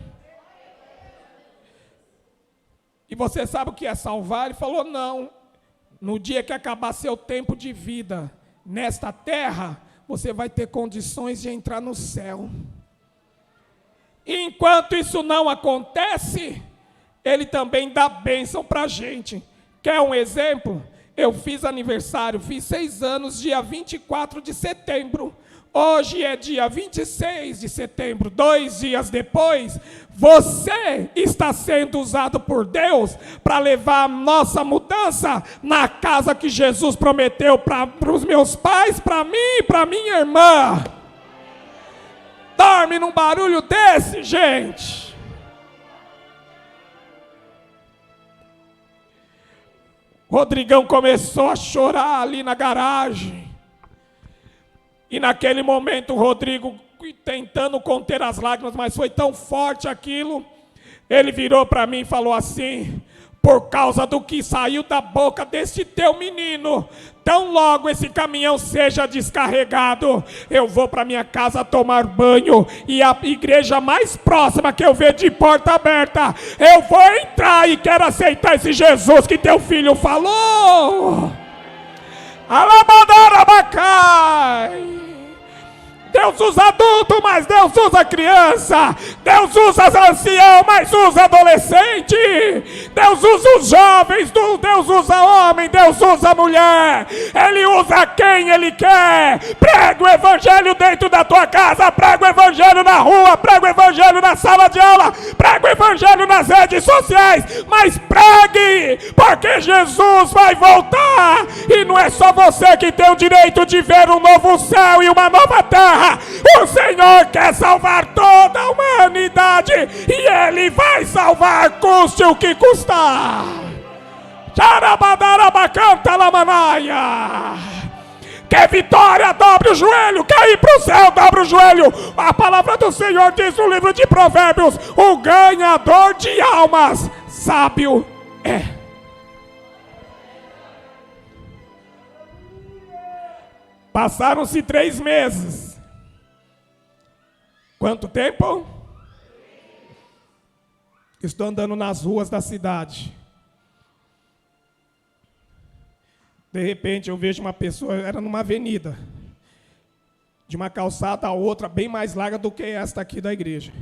E você sabe o que é salvar? Ele falou: não. No dia que acabar seu tempo de vida nesta terra, você vai ter condições de entrar no céu. Enquanto isso não acontece, ele também dá bênção para a gente. Quer um exemplo? Eu fiz aniversário, fiz 6 anos, dia 24 de setembro. Hoje é dia 26 de setembro, 2 dias depois. Você está sendo usado por Deus para levar a nossa mudança na casa que Jesus prometeu para os meus pais, para mim e para minha irmã. Dorme num barulho desse, gente. Rodrigão começou a chorar ali na garagem. E naquele momento o Rodrigo, tentando conter as lágrimas, mas foi tão forte aquilo, ele virou para mim e falou assim: por causa do que saiu da boca desse teu menino, tão logo esse caminhão seja descarregado, eu vou para minha casa tomar banho, e a igreja mais próxima que eu ver de porta aberta, eu vou entrar e quero aceitar esse Jesus que teu filho falou. Alabadarabacai. Deus usa adulto, mas Deus usa criança. Deus usa ancião, mas usa adolescente. Deus usa os jovens, Deus usa homem, Deus usa mulher. Ele usa quem Ele quer. Prega o evangelho dentro da tua casa, prega o evangelho na rua, prega o evangelho na sala de aula, prega o evangelho nas redes sociais, mas pregue, porque Jesus vai voltar. E não é só você que tem o direito de ver um novo céu e uma nova terra. O Senhor quer salvar toda a humanidade e Ele vai salvar, custe o que custar. Quer vitória? Dobre o joelho. Quer ir para o céu? Dobre o joelho. A palavra do Senhor diz no livro de Provérbios: o ganhador de almas sábio é. Passaram-se 3 meses. Quanto tempo? Estou andando nas ruas da cidade. De repente eu vejo uma pessoa, era numa avenida, de uma calçada a outra, bem mais larga do que esta aqui da igreja.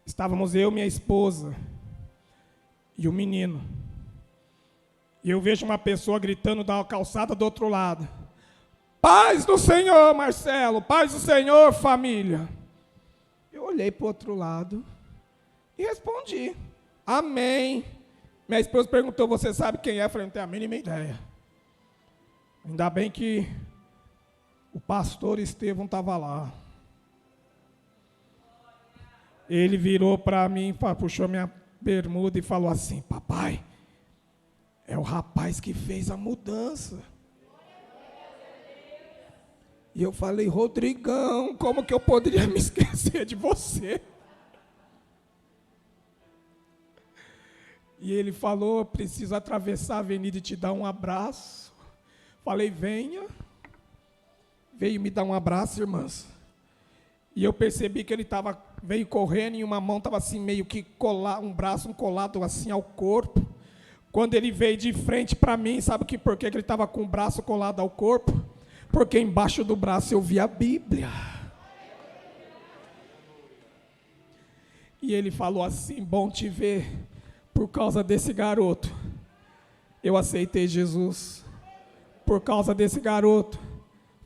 Estávamos eu, minha esposa e o menino. E eu vejo uma pessoa gritando da calçada do outro lado: paz do Senhor, Marcelo, paz do Senhor, família. Eu olhei para o outro lado e respondi: amém. Minha esposa perguntou: você sabe quem é? Eu falei: não tenho a mínima ideia. Ainda bem que o pastor Estevão estava lá. Ele virou para mim, puxou minha bermuda e falou assim: papai, é o rapaz que fez a mudança. E eu falei: Rodrigão, como que eu poderia me esquecer de você? E ele falou: preciso atravessar a avenida e te dar um abraço. Falei: venha. veio me dar um abraço, irmãs. E eu percebi que ele veio correndo e uma mão estava assim, meio que colado, um braço colado assim ao corpo. Quando ele veio de frente para mim, sabe por que ele estava com o braço colado ao corpo? Porque embaixo do braço eu vi a Bíblia. E ele falou assim: bom te ver, por causa desse garoto eu aceitei Jesus. Por causa desse garoto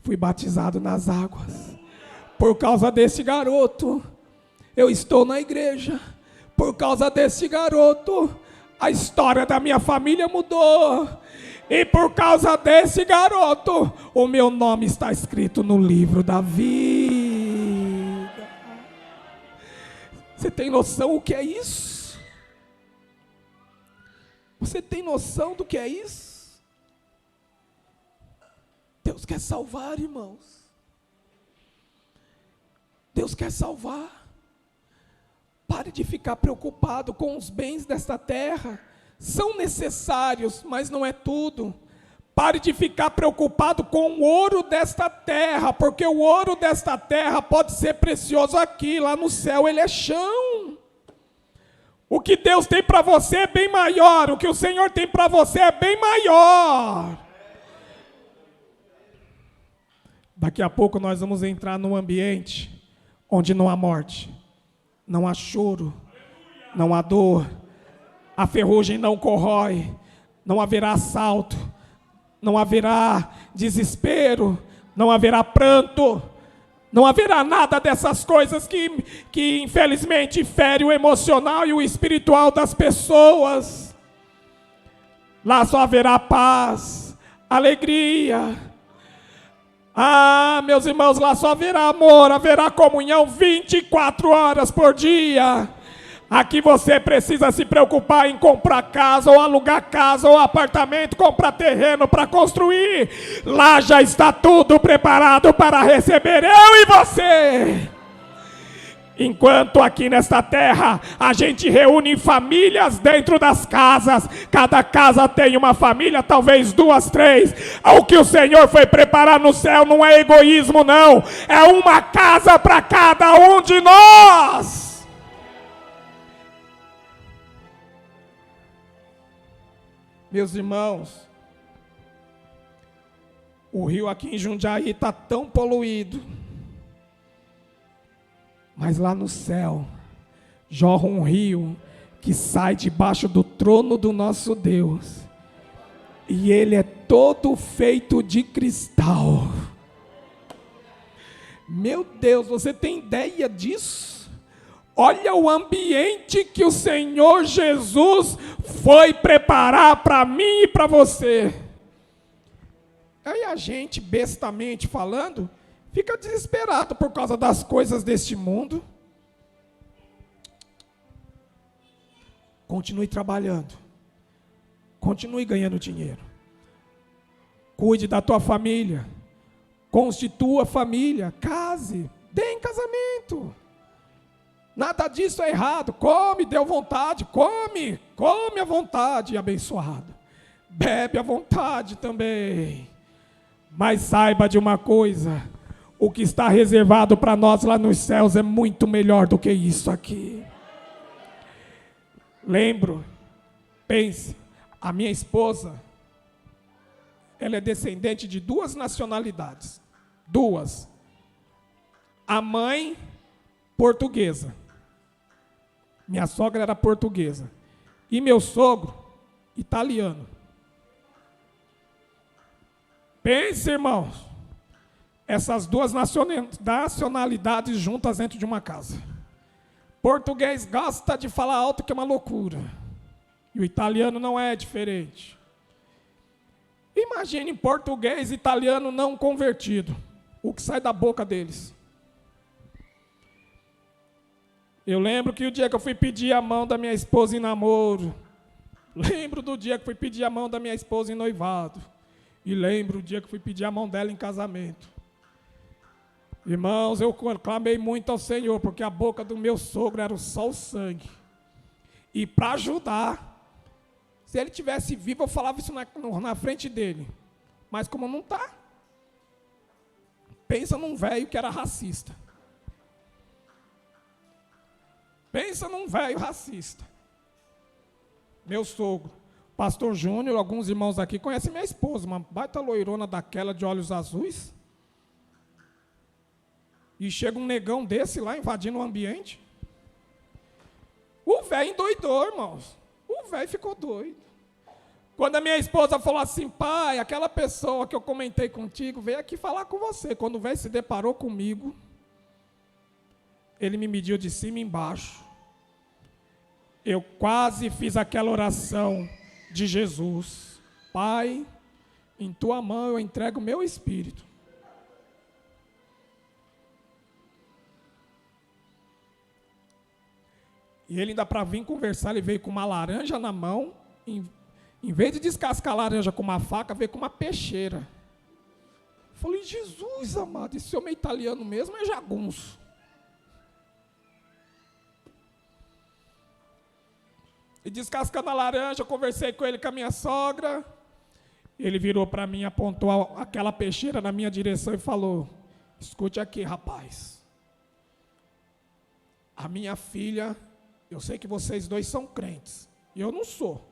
fui batizado nas águas. Por causa desse garoto eu estou na igreja. Por causa desse garoto a história da minha família mudou. E por causa desse garoto o meu nome está escrito no livro da vida. Você tem noção o que é isso? Você tem noção do que é isso? Deus quer salvar, irmãos. Deus quer salvar. Pare de ficar preocupado com os bens desta terra. São necessários, mas não é tudo. Pare de ficar preocupado com o ouro desta terra, porque o ouro desta terra pode ser precioso aqui, lá no céu ele é chão. O que Deus tem para você é bem maior, o que o Senhor tem para você é bem maior. Daqui a pouco nós vamos entrar num ambiente onde não há morte, não há choro, não há dor, a ferrugem não corrói, não haverá assalto, não haverá desespero, não haverá pranto, não haverá nada dessas coisas que infelizmente fere o emocional e o espiritual das pessoas. Lá só haverá paz, alegria. Ah, meus irmãos, lá só haverá amor, haverá comunhão 24 horas por dia. Aqui você precisa se preocupar em comprar casa, ou alugar casa, ou apartamento, comprar terreno para construir. Lá já está tudo preparado para receber eu e você. Enquanto aqui nesta terra a gente reúne famílias dentro das casas, cada casa tem uma família, talvez 2, 3. O que o Senhor foi preparar no céu não é egoísmo, não. É uma casa para cada um de nós. Meus irmãos, o rio aqui em Jundiaí está tão poluído, mas lá no céu jorra um rio que sai debaixo do trono do nosso Deus, e ele é todo feito de cristal. Meu Deus, você tem ideia disso? Olha o ambiente que o Senhor Jesus foi preparar para mim e para você. Aí a gente, bestamente falando, fica desesperado por causa das coisas deste mundo. Continue trabalhando. Continue ganhando dinheiro. Cuide da tua família. Constitua a família. Case. Dê em casamento. Nada disso é errado. Come, dê à vontade. Come à vontade, abençoado. Bebe à vontade também. Mas saiba de uma coisa: o que está reservado para nós lá nos céus é muito melhor do que isso aqui. Pense, a minha esposa, ela é descendente de 2 nacionalidades. 2. A mãe, portuguesa. Minha sogra era portuguesa. E meu sogro, italiano. Pense, irmãos, essas 2 nacionalidades juntas dentro de uma casa. Português gosta de falar alto, que é uma loucura. E o italiano não é diferente. Imagine português e italiano não convertido. O que sai da boca deles. Eu lembro que o dia que eu fui pedir a mão da minha esposa em namoro. Lembro do dia que fui pedir a mão da minha esposa em noivado. E lembro o dia que fui pedir a mão dela em casamento. Irmãos, eu clamei muito ao Senhor, porque a boca do meu sogro era só o sangue. E para ajudar, se ele tivesse vivo, eu falava isso na frente dele. Mas como não está, Pensa num velho que era racista. Pensa num velho racista. Meu sogro, pastor Júnior, alguns irmãos aqui conhecem minha esposa, uma baita loirona daquela de olhos azuis. E chega um negão desse lá invadindo o ambiente. O velho endoidou, irmãos. O velho ficou doido. Quando a minha esposa falou assim, pai, aquela pessoa que eu comentei contigo veio aqui falar com você. Quando o velho se deparou comigo, ele me mediu de cima e embaixo. Eu quase fiz aquela oração de Jesus. Pai, em tua mão eu entrego o meu espírito. E ele ainda para vir conversar, ele veio com uma laranja na mão, em vez de descascar a laranja com uma faca, veio com uma peixeira. Falei, Jesus amado, esse homem é italiano mesmo, é jagunço. E descascando a laranja, eu conversei com ele, com a minha sogra. Ele virou para mim, apontou aquela peixeira na minha direção e falou, escute aqui, rapaz. A minha filha, eu sei que vocês dois são crentes, e eu não sou.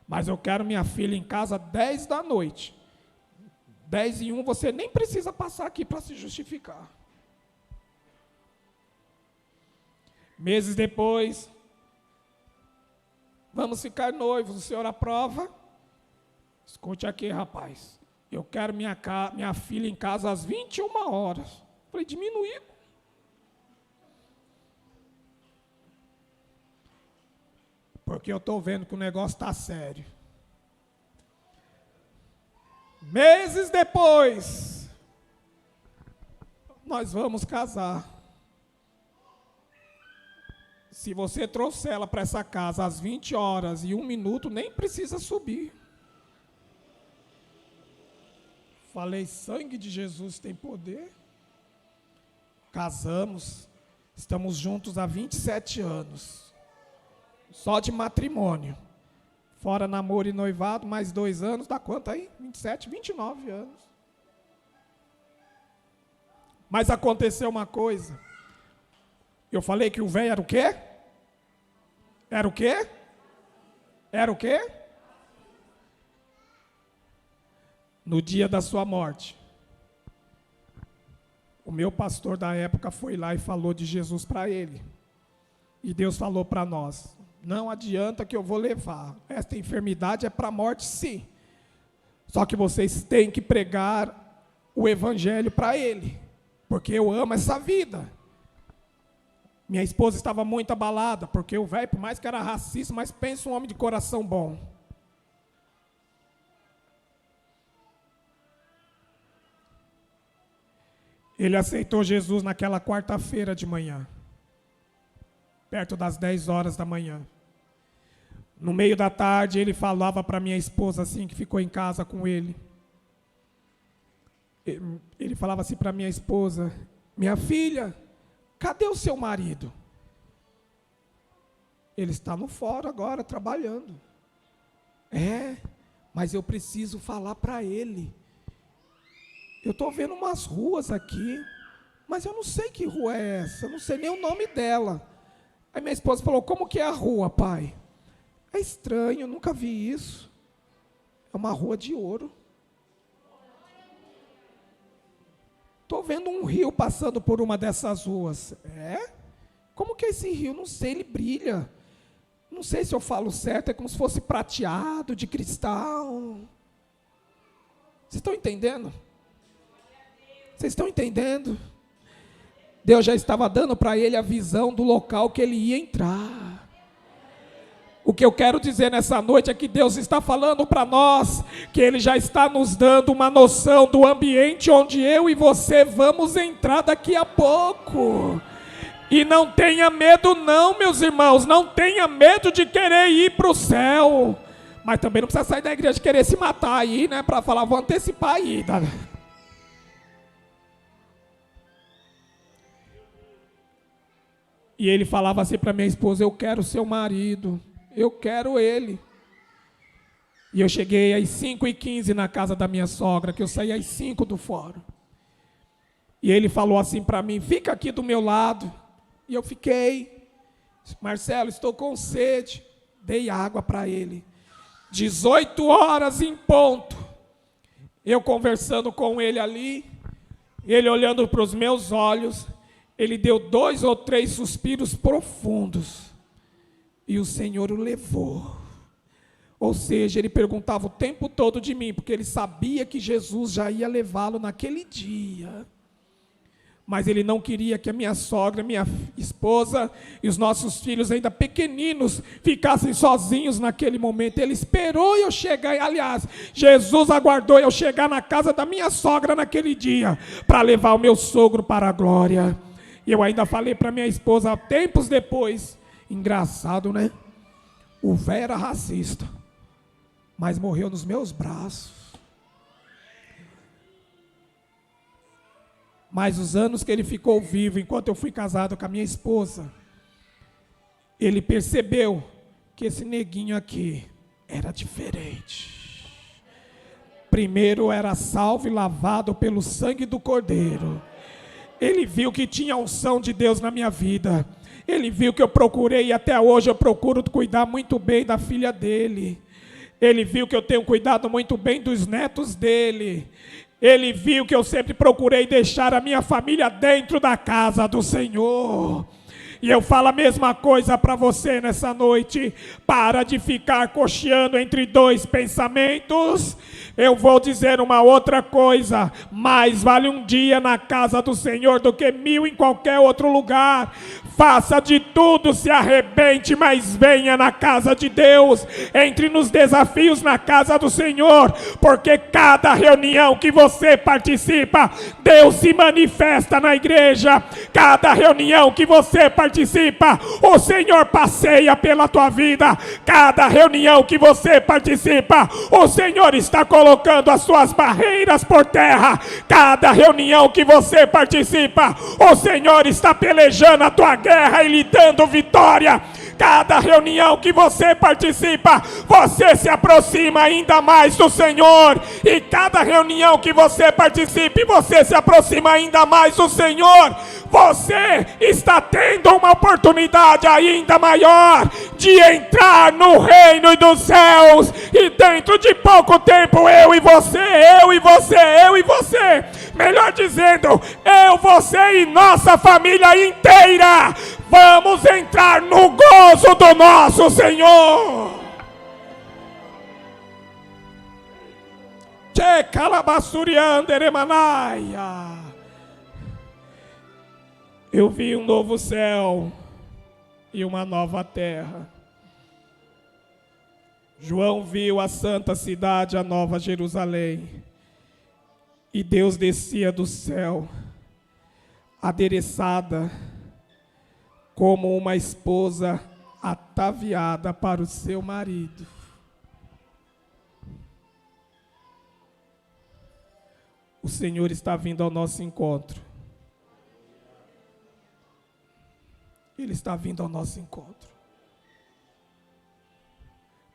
Mas eu quero minha filha em casa 10 da noite. 10:01, você nem precisa passar aqui para se justificar. Meses depois, vamos ficar noivos, o senhor aprova? Escute aqui, rapaz. Eu quero minha filha em casa às 21 horas. Falei, diminuir. Porque eu estou vendo que o negócio está sério. Meses depois, nós vamos casar. Se você trouxer ela para essa casa às 20 horas e 1 minuto, nem precisa subir. Falei, sangue de Jesus tem poder. Casamos, estamos juntos há 27 anos. Só de matrimônio. Fora namoro e noivado, mais 2 anos, dá quanto aí? 27, 29 anos. Mas aconteceu uma coisa. Eu falei que o velho era o quê? Era o quê? Era o quê? No dia da sua morte, o meu pastor da época foi lá e falou de Jesus para ele. E Deus falou para nós, não adianta que eu vou levar, esta enfermidade é para a morte sim. Só que vocês têm que pregar o evangelho para ele, porque eu amo essa vida. Minha esposa estava muito abalada, porque o velho, por mais que era racista, mas pensa um homem de coração bom. Ele aceitou Jesus naquela quarta-feira de manhã, perto das 10 horas da manhã. No meio da tarde, ele falava para minha esposa, assim, que ficou em casa com ele. Ele falava assim para minha esposa, minha filha, cadê o seu marido? Ele está no fora agora, trabalhando. É, mas eu preciso falar para ele. Eu estou vendo umas ruas aqui, mas eu não sei que rua é essa, eu não sei nem o nome dela. Aí minha esposa falou, como que é a rua, pai? É estranho, eu nunca vi isso. É uma rua de ouro. Estou vendo um rio passando por uma dessas ruas. É? Como que é esse rio? Não sei, ele brilha. Não sei se eu falo certo, é como se fosse prateado, de cristal. Vocês estão entendendo? Vocês estão entendendo? Deus já estava dando para ele a visão do local que ele ia entrar. O que eu quero dizer nessa noite é que Deus está falando para nós, que Ele já está nos dando uma noção do ambiente onde eu e você vamos entrar daqui a pouco. E não tenha medo não, meus irmãos, não tenha medo de querer ir para o céu. Mas também não precisa sair da igreja de querer se matar aí, né, para falar, vou antecipar aí, tá? E ele falava assim para minha esposa, eu quero seu marido. Eu quero ele. E eu cheguei às 5h15 na casa da minha sogra, que eu saí às 5 do fórum. E ele falou assim para mim: fica aqui do meu lado. E eu fiquei. Marcelo, estou com sede. Dei água para ele. 18 horas em ponto. Eu conversando com ele ali. Ele olhando para os meus olhos. Ele deu 2 ou 3 suspiros profundos. E o Senhor o levou. Ou seja, ele perguntava o tempo todo de mim, porque ele sabia que Jesus já ia levá-lo naquele dia. Mas ele não queria que a minha sogra, minha esposa e os nossos filhos ainda pequeninos ficassem sozinhos naquele momento. Ele esperou eu chegar, aliás, Jesus aguardou eu chegar na casa da minha sogra naquele dia, para levar o meu sogro para a glória. E eu ainda falei para minha esposa, tempos depois, engraçado, né? O velho era racista, mas morreu nos meus braços. Mas os anos que ele ficou vivo, enquanto eu fui casado com a minha esposa, ele percebeu que esse neguinho aqui era diferente. Primeiro era salvo e lavado pelo sangue do Cordeiro. Ele viu que tinha a unção de Deus na minha vida. Ele viu que eu procurei, e até hoje eu procuro cuidar muito bem da filha dele. Ele viu que eu tenho cuidado muito bem dos netos dele. Ele viu que eu sempre procurei deixar a minha família dentro da casa do Senhor. E eu falo a mesma coisa para você nessa noite. Para de ficar cocheando entre 2 pensamentos. Eu vou dizer uma outra coisa. Mais vale um dia na casa do Senhor do que 1000 em qualquer outro lugar. Faça de tudo, se arrebente, mas venha na casa de Deus. Entre nos desafios na casa do Senhor, porque cada reunião que você participa, Deus se manifesta na igreja. Cada reunião que você participa, o Senhor passeia pela tua vida. Cada reunião que você participa, o Senhor está colocando as suas barreiras por terra. Cada reunião que você participa, o Senhor está pelejando a tua guerra e lhe dando vitória. Cada reunião que você participa, você se aproxima ainda mais do Senhor. E cada reunião que você participe, você se aproxima ainda mais do Senhor. Você está tendo uma oportunidade ainda maior de entrar no reino dos céus. E dentro de pouco tempo, eu e você, melhor dizendo, eu, você e nossa família inteira, vamos entrar no gozo do nosso Senhor. Tchê calabassurianderemanaia. Eu vi um novo céu e uma nova terra. João viu a santa cidade, a nova Jerusalém. E Deus descia do céu, adereçada como uma esposa ataviada para o seu marido. O Senhor está vindo ao nosso encontro. Ele está vindo ao nosso encontro.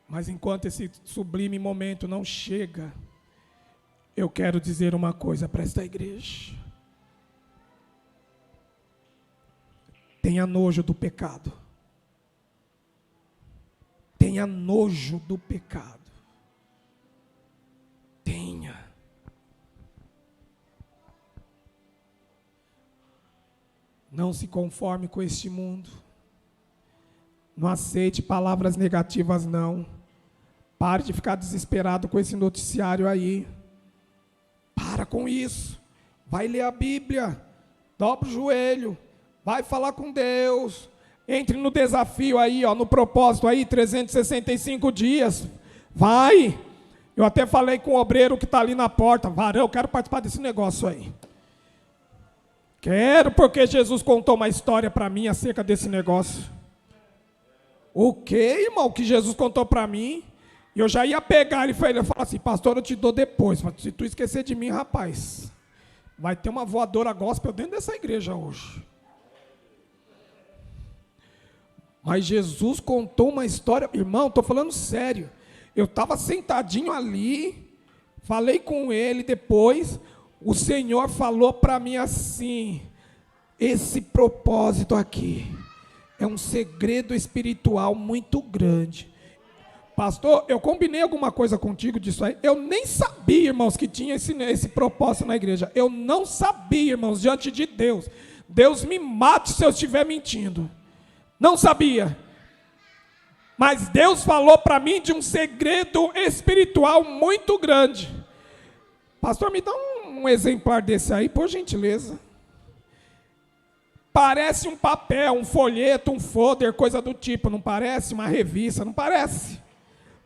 Mas enquanto esse sublime momento não chega, eu quero dizer uma coisa para esta igreja. Tenha nojo do pecado. Tenha nojo do pecado. Tenha. Não se conforme com este mundo. Não aceite palavras negativas, não. Pare de ficar desesperado com esse noticiário aí. Para com isso. Vai ler a Bíblia. Dobra o joelho. Vai falar com Deus. Entre no desafio aí, ó, no propósito aí, 365 dias. Vai. Eu até falei com o obreiro que está ali na porta. Varão, eu quero participar desse negócio aí. Quero, porque Jesus contou uma história para mim acerca desse negócio. O quê, irmão? O que Jesus contou para mim? E eu já ia pegar ele e falar assim, pastor, eu te dou depois. Mas se tu esquecer de mim, rapaz, vai ter uma voadora gospel dentro dessa igreja hoje. Mas Jesus contou uma história, irmão, estou falando sério. Eu estava sentadinho ali, falei com ele depois. O Senhor falou para mim assim: esse propósito aqui é um segredo espiritual muito grande. Pastor, eu combinei alguma coisa contigo disso aí? Eu nem sabia, irmãos, que tinha esse propósito na igreja. Eu não sabia, irmãos, diante de Deus. Deus me mate se eu estiver mentindo. Não sabia. Mas Deus falou para mim de um segredo espiritual muito grande. Pastor, me dá um exemplar desse aí, por gentileza. Parece um papel, um folheto, um folder, coisa do tipo. Não parece uma revista, não parece.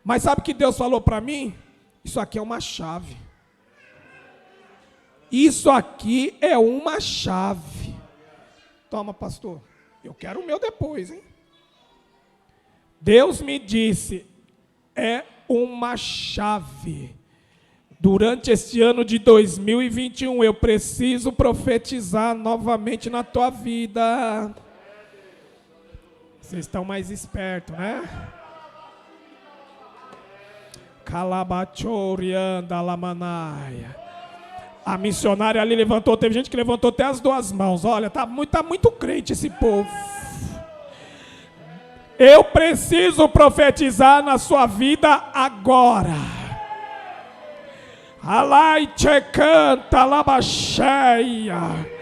Mas sabe o que Deus falou para mim? Isso aqui é uma chave. Isso aqui é uma chave. Toma, pastor. Eu quero o meu depois, hein? Deus me disse, é uma chave. Durante este ano de 2021, eu preciso profetizar novamente na tua vida. Vocês estão mais espertos, né? Calabachorianda lamanaia. A missionária ali levantou, teve gente que levantou até as duas mãos. Olha, tá muito crente esse povo. Eu preciso profetizar na sua vida agora. Alai te canta labacheia.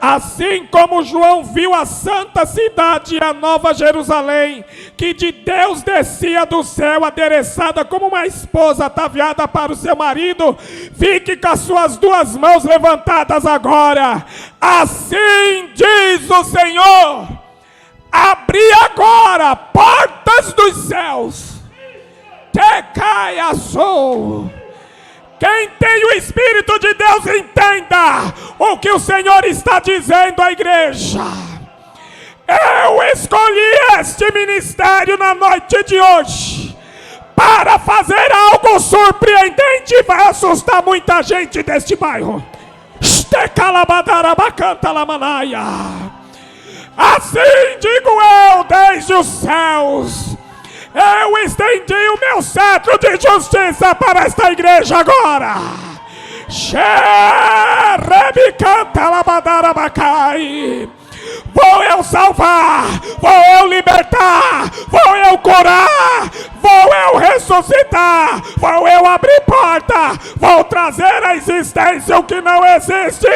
Assim como João viu a santa cidade e a nova Jerusalém, que de Deus descia do céu, adereçada como uma esposa ataviada para o seu marido, fique com as suas duas mãos levantadas agora. Assim diz o Senhor: abri agora portas dos céus, te caia sou. Quem tem o Espírito de Deus entenda o que o Senhor está dizendo à igreja. Eu escolhi este ministério na noite de hoje para fazer algo surpreendente e vai assustar muita gente deste bairro. Assim digo eu desde os céus. Eu estendi o meu cetro de justiça para esta igreja agora. Vou eu salvar, vou eu libertar, vou eu curar, vou eu ressuscitar, vou eu abrir porta, vou trazer à existência o que não existe.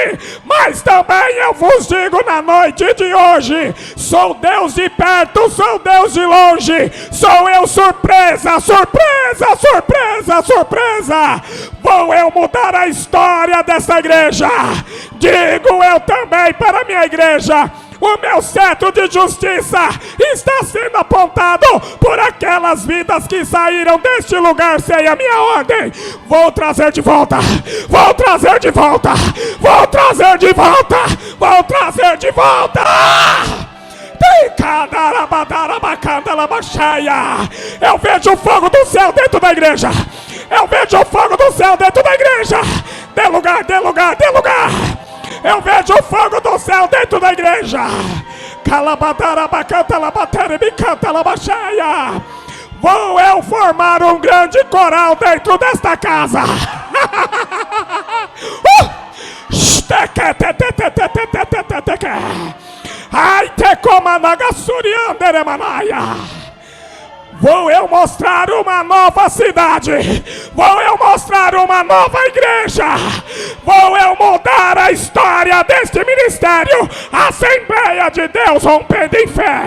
Mas também eu vos digo na noite de hoje: sou Deus de perto, sou Deus de longe, sou eu surpresa, surpresa, surpresa, surpresa. Vou eu mudar a história dessa igreja. Digo eu também para a minha igreja: o meu cetro de justiça está sendo apontado por aquelas vidas que saíram deste lugar sem a minha ordem. Vou trazer de volta, vou trazer de volta, vou trazer de volta, vou trazer de volta. Eu vejo o fogo do céu dentro da igreja. Eu vejo o fogo do céu dentro da igreja. Dê lugar, dê lugar, dê lugar. Eu vejo o fogo do céu dentro da igreja. Vou eu formar um grande coral dentro desta casa. Ai te coma nagasurianderemanaia. Vou eu mostrar uma nova cidade. Vou eu mostrar uma nova igreja. Vou eu mudar a história deste ministério. Assembleia de Deus rompendo em fé.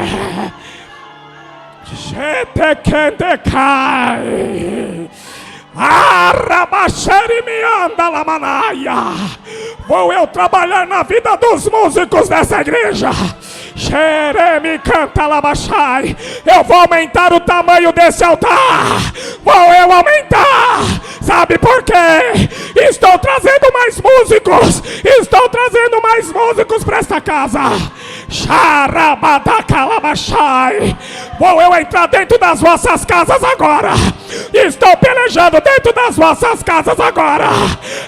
Vou eu trabalhar na vida dos músicos dessa igreja. Xereme canta labachai. Eu vou aumentar o tamanho desse altar. Vou eu aumentar. Sabe por quê? Estou trazendo mais músicos. Estou trazendo mais músicos para esta casa. Xarabadakalabachai. Vou eu entrar dentro das vossas casas agora. Estou pelejando dentro das vossas casas agora.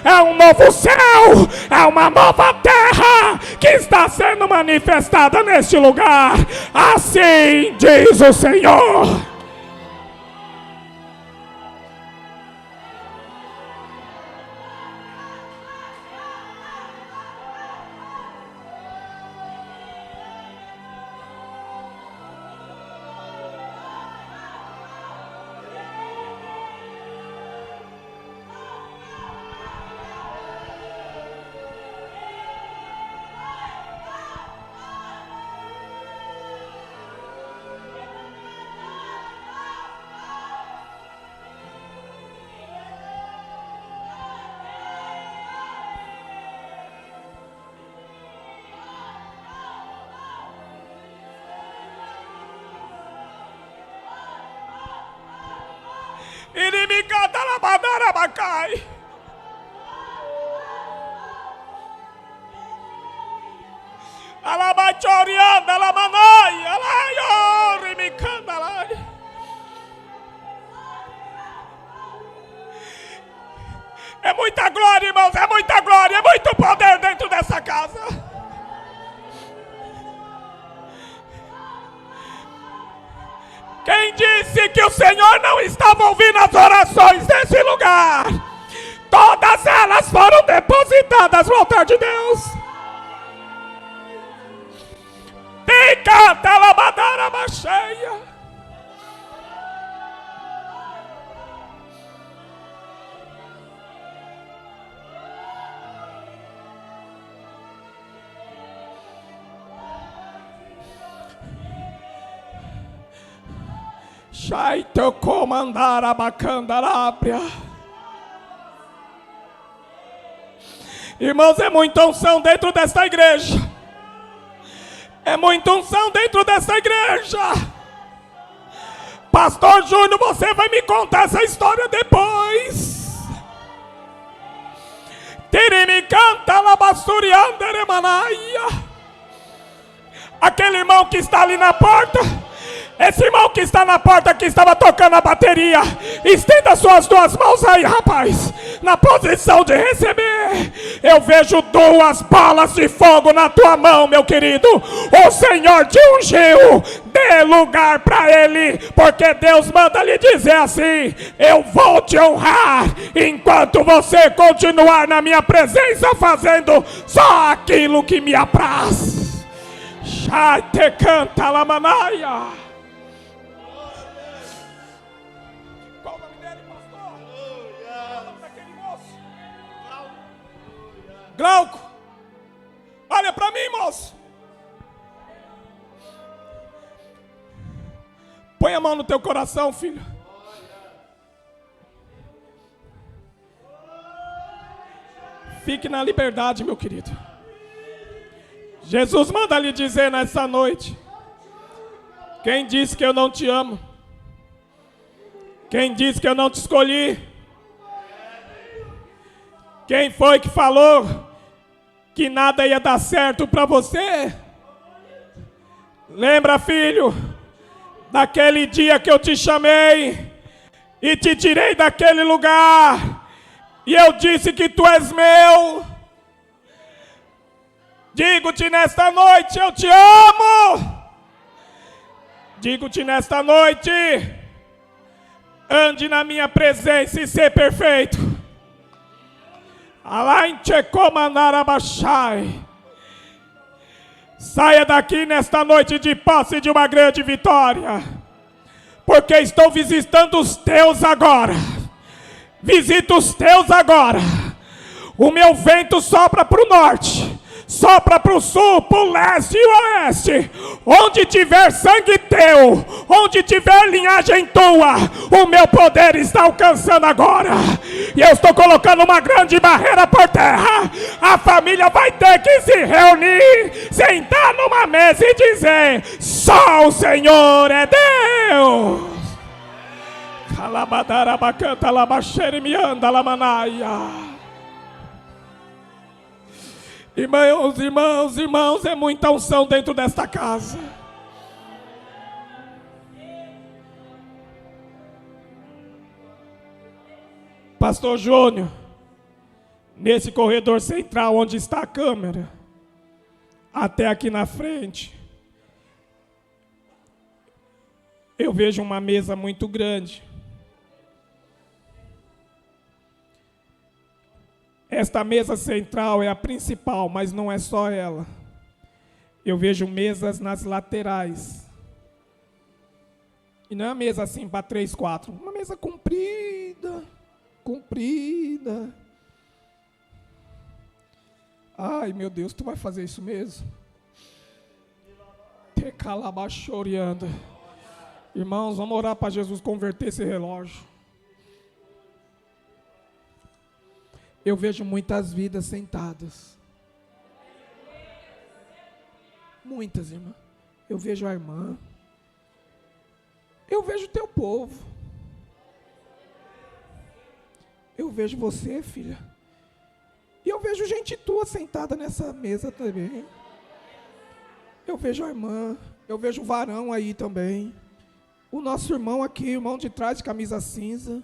É um novo céu. É uma nova terra que está sendo manifestada neste lugar. Assim diz o Senhor. canta la badara bacai. Alabachorianda la manai, alaio, me canta lá. É muita glória, irmãos, é muita glória, é muito poder dentro dessa casa. Quem disse que o Senhor não estava ouvindo as orações desse lugar? Todas elas foram depositadas no altar de Deus. Canta la badara bacheia. Shai teu comandar a bacandarábria. Irmãos, é muita unção dentro desta igreja. É muita unção dentro dessa igreja. Pastor Júnior, você vai me contar essa história depois. Tirimi canta la basturianda manaia. Aquele irmão que está ali na porta. Esse irmão que está na porta, que estava tocando a bateria, estenda suas duas mãos aí, rapaz, na posição de receber. Eu vejo duas bolas de fogo na tua mão, meu querido. O Senhor te ungiu, dê lugar para Ele, porque Deus manda lhe dizer assim: eu vou te honrar, enquanto você continuar na minha presença, fazendo só aquilo que me apraz. Já te canta la manaia. Glauco, olha para mim, moço. Põe a mão no teu coração, filho. Fique na liberdade, meu querido. Jesus manda lhe dizer nessa noite: quem disse que eu não te amo? Quem disse que eu não te escolhi? Quem foi que falou que nada ia dar certo para você? Lembra, filho, daquele dia que eu te chamei e te tirei daquele lugar e eu disse que tu és meu? Digo-te nesta noite, eu te amo. Digo-te nesta noite, ande na minha presença e ser perfeito. Saia daqui nesta noite de posse de uma grande vitória, porque estou visitando os teus agora. Visito os teus agora. O meu vento sopra para o norte, sopra para o sul, para o leste e oeste. Onde tiver sangue teu, onde tiver linhagem tua, o meu poder está alcançando agora. E eu estou colocando uma grande barreira por terra. A família vai ter que se reunir, sentar numa mesa e dizer: só o Senhor é Deus. Calabadarabacanta labaxere me anda lamanaia. Irmãos, é muita unção dentro desta casa. Pastor Júnior, nesse corredor central onde está a câmera, até aqui na frente, eu vejo uma mesa muito grande. Esta mesa central é a principal, mas não é só ela. Eu vejo mesas nas laterais. E não é uma mesa assim para 3, 4. Uma mesa comprida. Comprida. Ai, meu Deus, tu vai fazer isso mesmo? Te calabachoriando. Irmãos, vamos orar para Jesus converter esse relógio. Eu vejo muitas vidas sentadas. Muitas, irmã. Eu vejo a irmã. Eu vejo o teu povo. eu vejo você, filha. E eu vejo gente tua sentada nessa mesa também. Eu vejo a irmã, eu vejo o varão aí também. O nosso irmão aqui, irmão de trás de camisa cinza.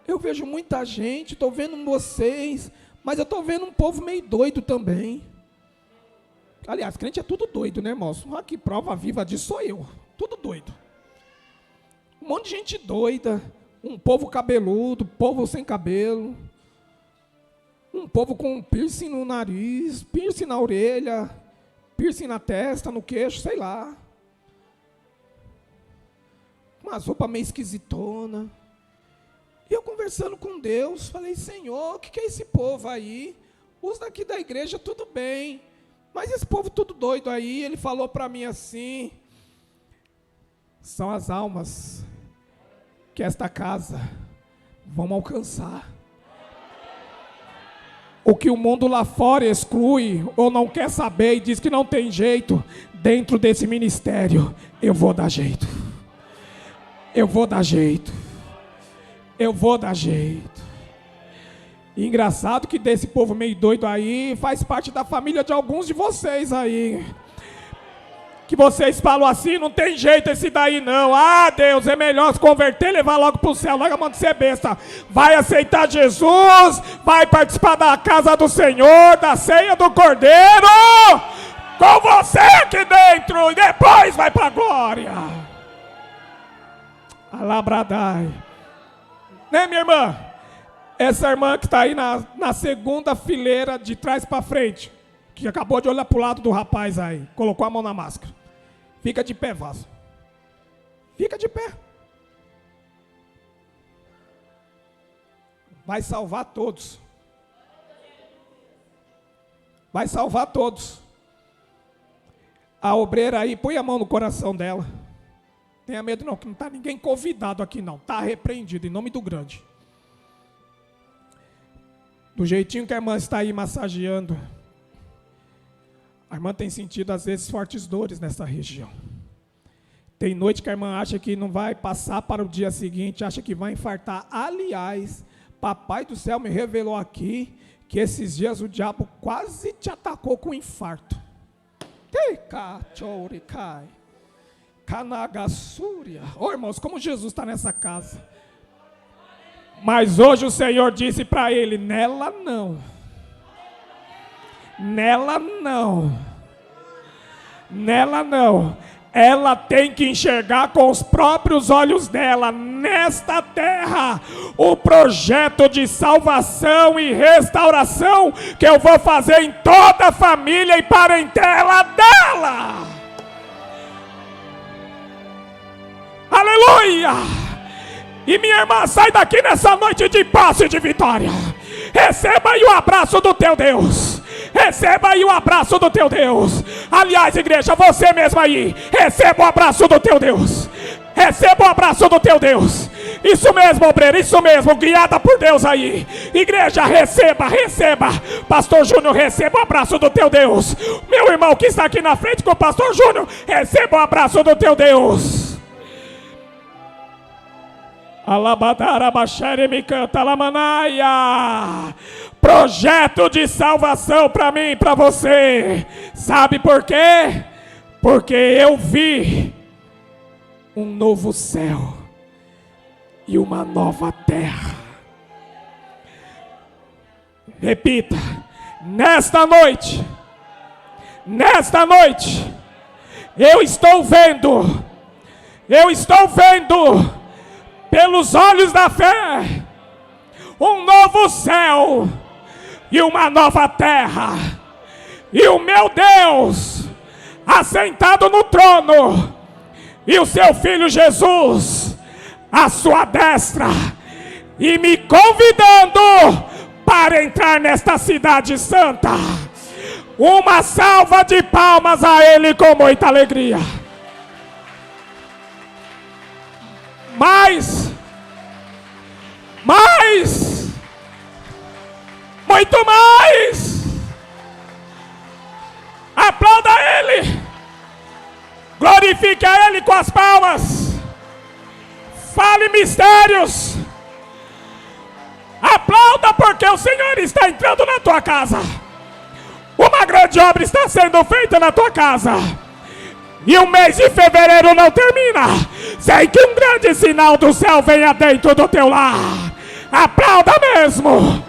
Eu vejo muita gente, estou vendo vocês, mas eu estou vendo um povo meio doido também. Aliás, crente é tudo doido, né, irmãos? Que prova viva disso sou eu. Tudo doido. Um monte de gente doida. Um povo cabeludo, povo sem cabelo. Um povo com piercing no nariz, piercing na orelha, piercing na testa, no queixo, sei lá. Umas roupas meio esquisitona. E eu conversando com Deus, falei, Senhor, o que é esse povo aí? Os daqui da igreja, tudo bem. Mas esse povo tudo doido aí, ele falou para mim assim, são as almas que esta casa vão alcançar. O que o mundo lá fora exclui ou não quer saber e diz que não tem jeito, dentro desse ministério, eu vou dar jeito. Eu vou dar jeito. Eu vou dar jeito. E engraçado que desse povo meio doido aí, faz parte da família de alguns de vocês aí. Que vocês falam assim, não tem jeito esse daí não. Ah, Deus, é melhor se converter e levar logo para o céu. Larga a mão de ser besta. Vai aceitar Jesus, vai participar da casa do Senhor, da ceia do Cordeiro, com você aqui dentro, e depois vai para a glória. Alabradai. Né, minha irmã? Essa irmã que está aí na segunda fileira de trás para frente, que acabou de olhar para o lado do rapaz aí, colocou a mão na máscara. Fica de pé, vaso. Fica de pé. Vai salvar todos. Vai salvar todos. A obreira aí, põe a mão no coração dela. Tenha medo não, que não está ninguém convidado aqui não. Está repreendido em nome do grande. Do jeitinho que a irmã está aí massageando, a irmã tem sentido às vezes fortes dores nessa região. Tem noite que a irmã acha que não vai passar para o dia seguinte, acha que vai infartar. Aliás, Papai do céu me revelou aqui que esses dias o diabo quase te atacou com infarto. Canagassúria. Ô irmãos, como Jesus está nessa casa. Mas hoje o Senhor disse para ele, nela não. Nela não. Nela não. Ela tem que enxergar com os próprios olhos dela, nesta terra, o projeto de salvação e restauração que eu vou fazer em toda a família e parentela dela. Aleluia! E minha irmã, sai daqui nessa noite de paz e de vitória. Receba aí o abraço do teu Deus. Receba aí o abraço do teu Deus. Aliás, igreja, você mesmo aí, receba o abraço do teu Deus. Receba o abraço do teu Deus. Isso mesmo, obreiro, isso mesmo, guiada por Deus aí. Igreja, receba, receba. Pastor Júnior, receba o abraço do teu Deus. Meu irmão que está aqui na frente com o pastor Júnior, receba o abraço do teu Deus. Alabadara Bachere me canta Lamanaia. Projeto de salvação para mim e para você. Sabe por quê? Porque eu vi um novo céu e uma nova terra. Repita, nesta noite, eu estou vendo pelos olhos da fé, um novo céu e uma nova terra, e o meu Deus assentado no trono, e o seu Filho Jesus à sua destra, e me convidando para entrar nesta cidade santa. Uma salva de palmas a Ele com muita alegria. Mais, muito mais. Aplauda Ele, glorifique a Ele com as palmas, fale mistérios, Aplauda porque o Senhor está entrando na tua casa. Uma grande obra está sendo feita na tua casa. E o mês de fevereiro não termina sem que um grande sinal do céu venha dentro do teu lar. Aplauda mesmo.